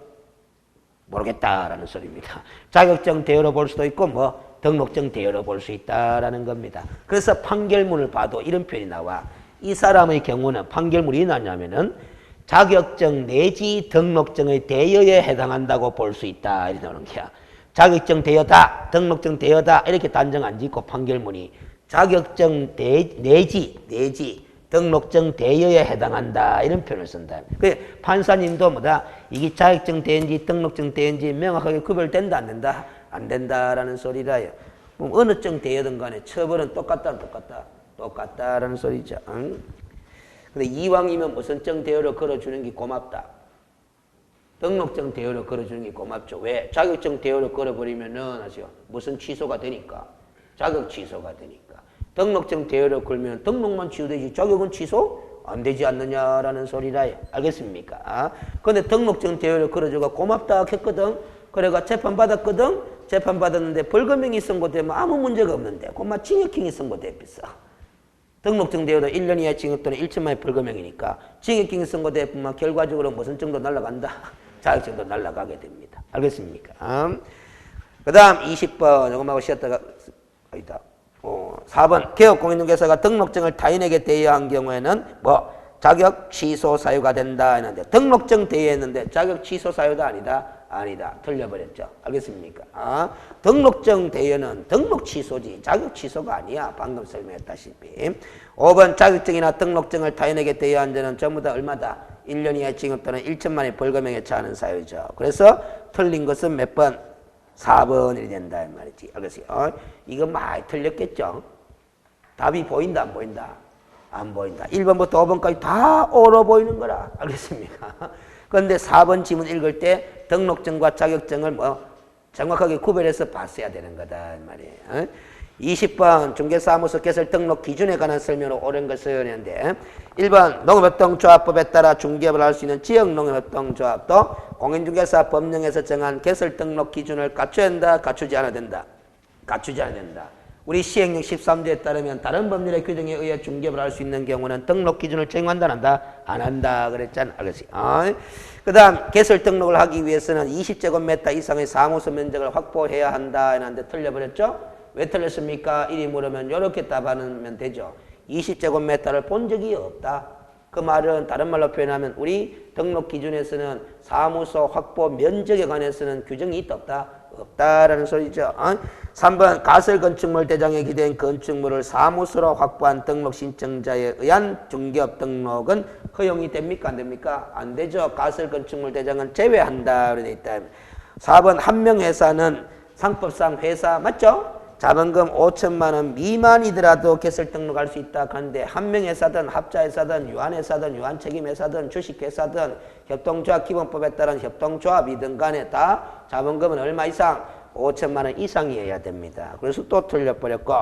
S1: 모르겠다라는 소리입니다. 자격증 대여로 볼 수도 있고 뭐 등록증 대여로 볼 수 있다라는 겁니다. 그래서 판결문을 봐도 이런 표현이 나와. 이 사람의 경우는 판결문이 나냐면은 자격증 내지 등록증의 대여에 해당한다고 볼 수 있다 이렇게 나오는 거야. 자격증 대여다, 등록증 대여다 이렇게 단정 안 짓고 판결문이 자격증 내지 등록증 대여에 해당한다 이런 표현을 쓴다. 그 판사님도 뭐다? 이게 자격증 대여인지 등록증 대여인지 명확하게 구별된다 안 된다? 안 된다라는 소리라요. 그럼 어느 증 대여든 간에 처벌은 똑같다 똑같다? 똑같다라는 소리죠. 근데 이왕이면 무슨 증 대여를 걸어주는 게 고맙다. 등록증 대여를 걸어주는 게 고맙죠. 왜? 자격증 대여를 걸어버리면은 아시죠? 무슨 취소가 되니까. 자격 취소가 되니까. 등록증 대여를 걸면 등록만 취소되지 자격은 취소 안 되지 않느냐라는 소리라요. 알겠습니까? 근데 등록증 대여를 걸어줘가 고맙다 했거든. 그래가 재판받았거든. 재판받았는데 벌금형이 선고되면 아무 문제가 없는데 그만 징역형이 선고됐어. 등록증 대여도 1년 이하의 징역 또는 1천만의 벌금형이니까 징역형이 선고되면 결과적으로 무슨 증도 날아간다. 자격증도 날아가게 됩니다. 알겠습니까? 그 다음 20번 요것만 쉬었다가 아니다. 4번 개업공인중개사가 등록증을 타인에게 대여한 경우에는 뭐 자격 취소 사유가 된다 했는데 등록증 대여했는데 자격 취소 사유다 아니다? 아니다. 틀려버렸죠. 알겠습니까? 등록증 대여는 등록 취소지 자격 취소가 아니야. 방금 설명했다시피. 5번 자격증이나 등록증을 타인에게 대여한 자는 전부 다 얼마다? 1년 이하의 징역 또는 1천만의 벌금형에 처하는 사유죠. 그래서 틀린 것은 몇 번? 4번이 된다 이 말이지. 알겠어요? 이거 많이 틀렸겠죠? 답이 보인다 안 보인다? 안 보인다. 1번부터 5번까지 다 옳아 보이는 거라. 알겠습니까? 그런데 4번 지문 읽을 때 등록증과 자격증을 정확하게 구별해서 봤어야 되는 거다 이 말이에요. 20번 중개사무소 개설 등록 기준에 관한 설명으로 옳은 것을 했는데 1번 농협협동조합법에 따라 중개업을 할 수 있는 지역농협협동조합도 공인중개사 법령에서 정한 개설 등록 기준을 갖춰야 한다, 갖추지 않아야 된다. 갖추지 않아야 된다. 우리 시행령 13조에 따르면 다른 법률의 규정에 의해 중개업을 할 수 있는 경우는 등록 기준을 적용한다, 안 한다? 안 한다 그랬잖아. 알겠지? 그 다음 개설 등록을 하기 위해서는 20제곱미터 이상의 사무소 면적을 확보해야 한다 했는데 틀려버렸죠? 왜 틀렸습니까? 이리 물으면 이렇게 답하면 되죠. 20제곱미터를 본 적이 없다. 그 말은 다른 말로 표현하면 우리 등록 기준에서는 사무소 확보 면적에 관해서는 규정이 있다 없다? 없다라는 소리죠. 3번 가설 건축물 대장에 기대인 건축물을 사무소로 확보한 등록 신청자에 의한 중개업 등록은 허용이 됩니까? 안 됩니까? 안 되죠. 가설 건축물 대장은 제외한다. 그렇게 돼 있다. 4번 한 명 회사는 상법상 회사 맞죠? 자본금 5천만 원 미만이더라도 개설 등록할 수 있다 하는데 한 명 회사든 합자회사든 유한회사든 유한책임회사든 주식회사든 협동조합 기본법에 따른 협동조합이든 간에 다 자본금은 얼마 이상? 5천만 원 이상이어야 됩니다. 그래서 또 틀려버렸고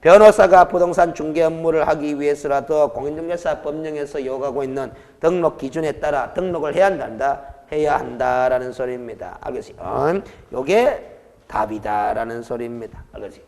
S1: 변호사가 부동산 중개 업무를 하기 위해서라도 공인중개사 법령에서 요구하고 있는 등록 기준에 따라 등록을 해야 한다. 해야 한다라는 소리입니다. 알겠어요? 요게 답이다라는 소리입니다. 알겠지?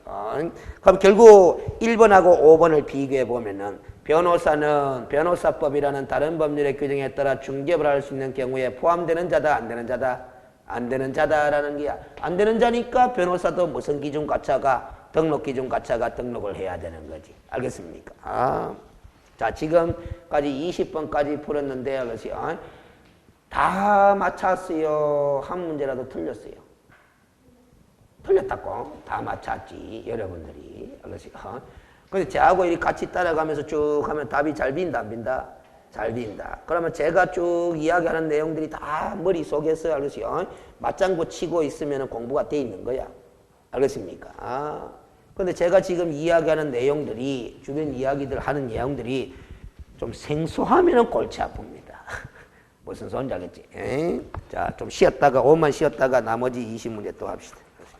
S1: 그럼 결국 1번하고 5번을 비교해 보면은 변호사는 변호사법이라는 다른 법률의 규정에 따라 중개업을 할 수 있는 경우에 포함되는 자다, 안 되는 자다? 안 되는 자다라는 게야. 안 되는 자니까 변호사도 무슨 기준 갖춰가 등록 기준 갖춰가 등록을 해야 되는 거지. 알겠습니까? 자, 지금까지 20번까지 풀었는데 알겠지? 다 맞췄어요. 한 문제라도 틀렸어요. 틀렸다고 다 맞췄지 여러분들이. 알겠어요? 근데 저하고 이렇게 같이 따라가면서 쭉 하면 답이 잘 빈다 안 빈다? 잘 빈다. 그러면 제가 쭉 이야기하는 내용들이 다 머릿속에서 알겠어요? 맞장구 치고 있으면 공부가 돼 있는 거야. 알겠습니까? 근데 제가 지금 이야기하는 내용들이 주변 이야기들 하는 내용들이 좀 생소하면 골치 아픕니다. 무슨 소리인지 알겠지? 자, 좀 쉬었다가 5만 쉬었다가 나머지 20문제 또 합시다.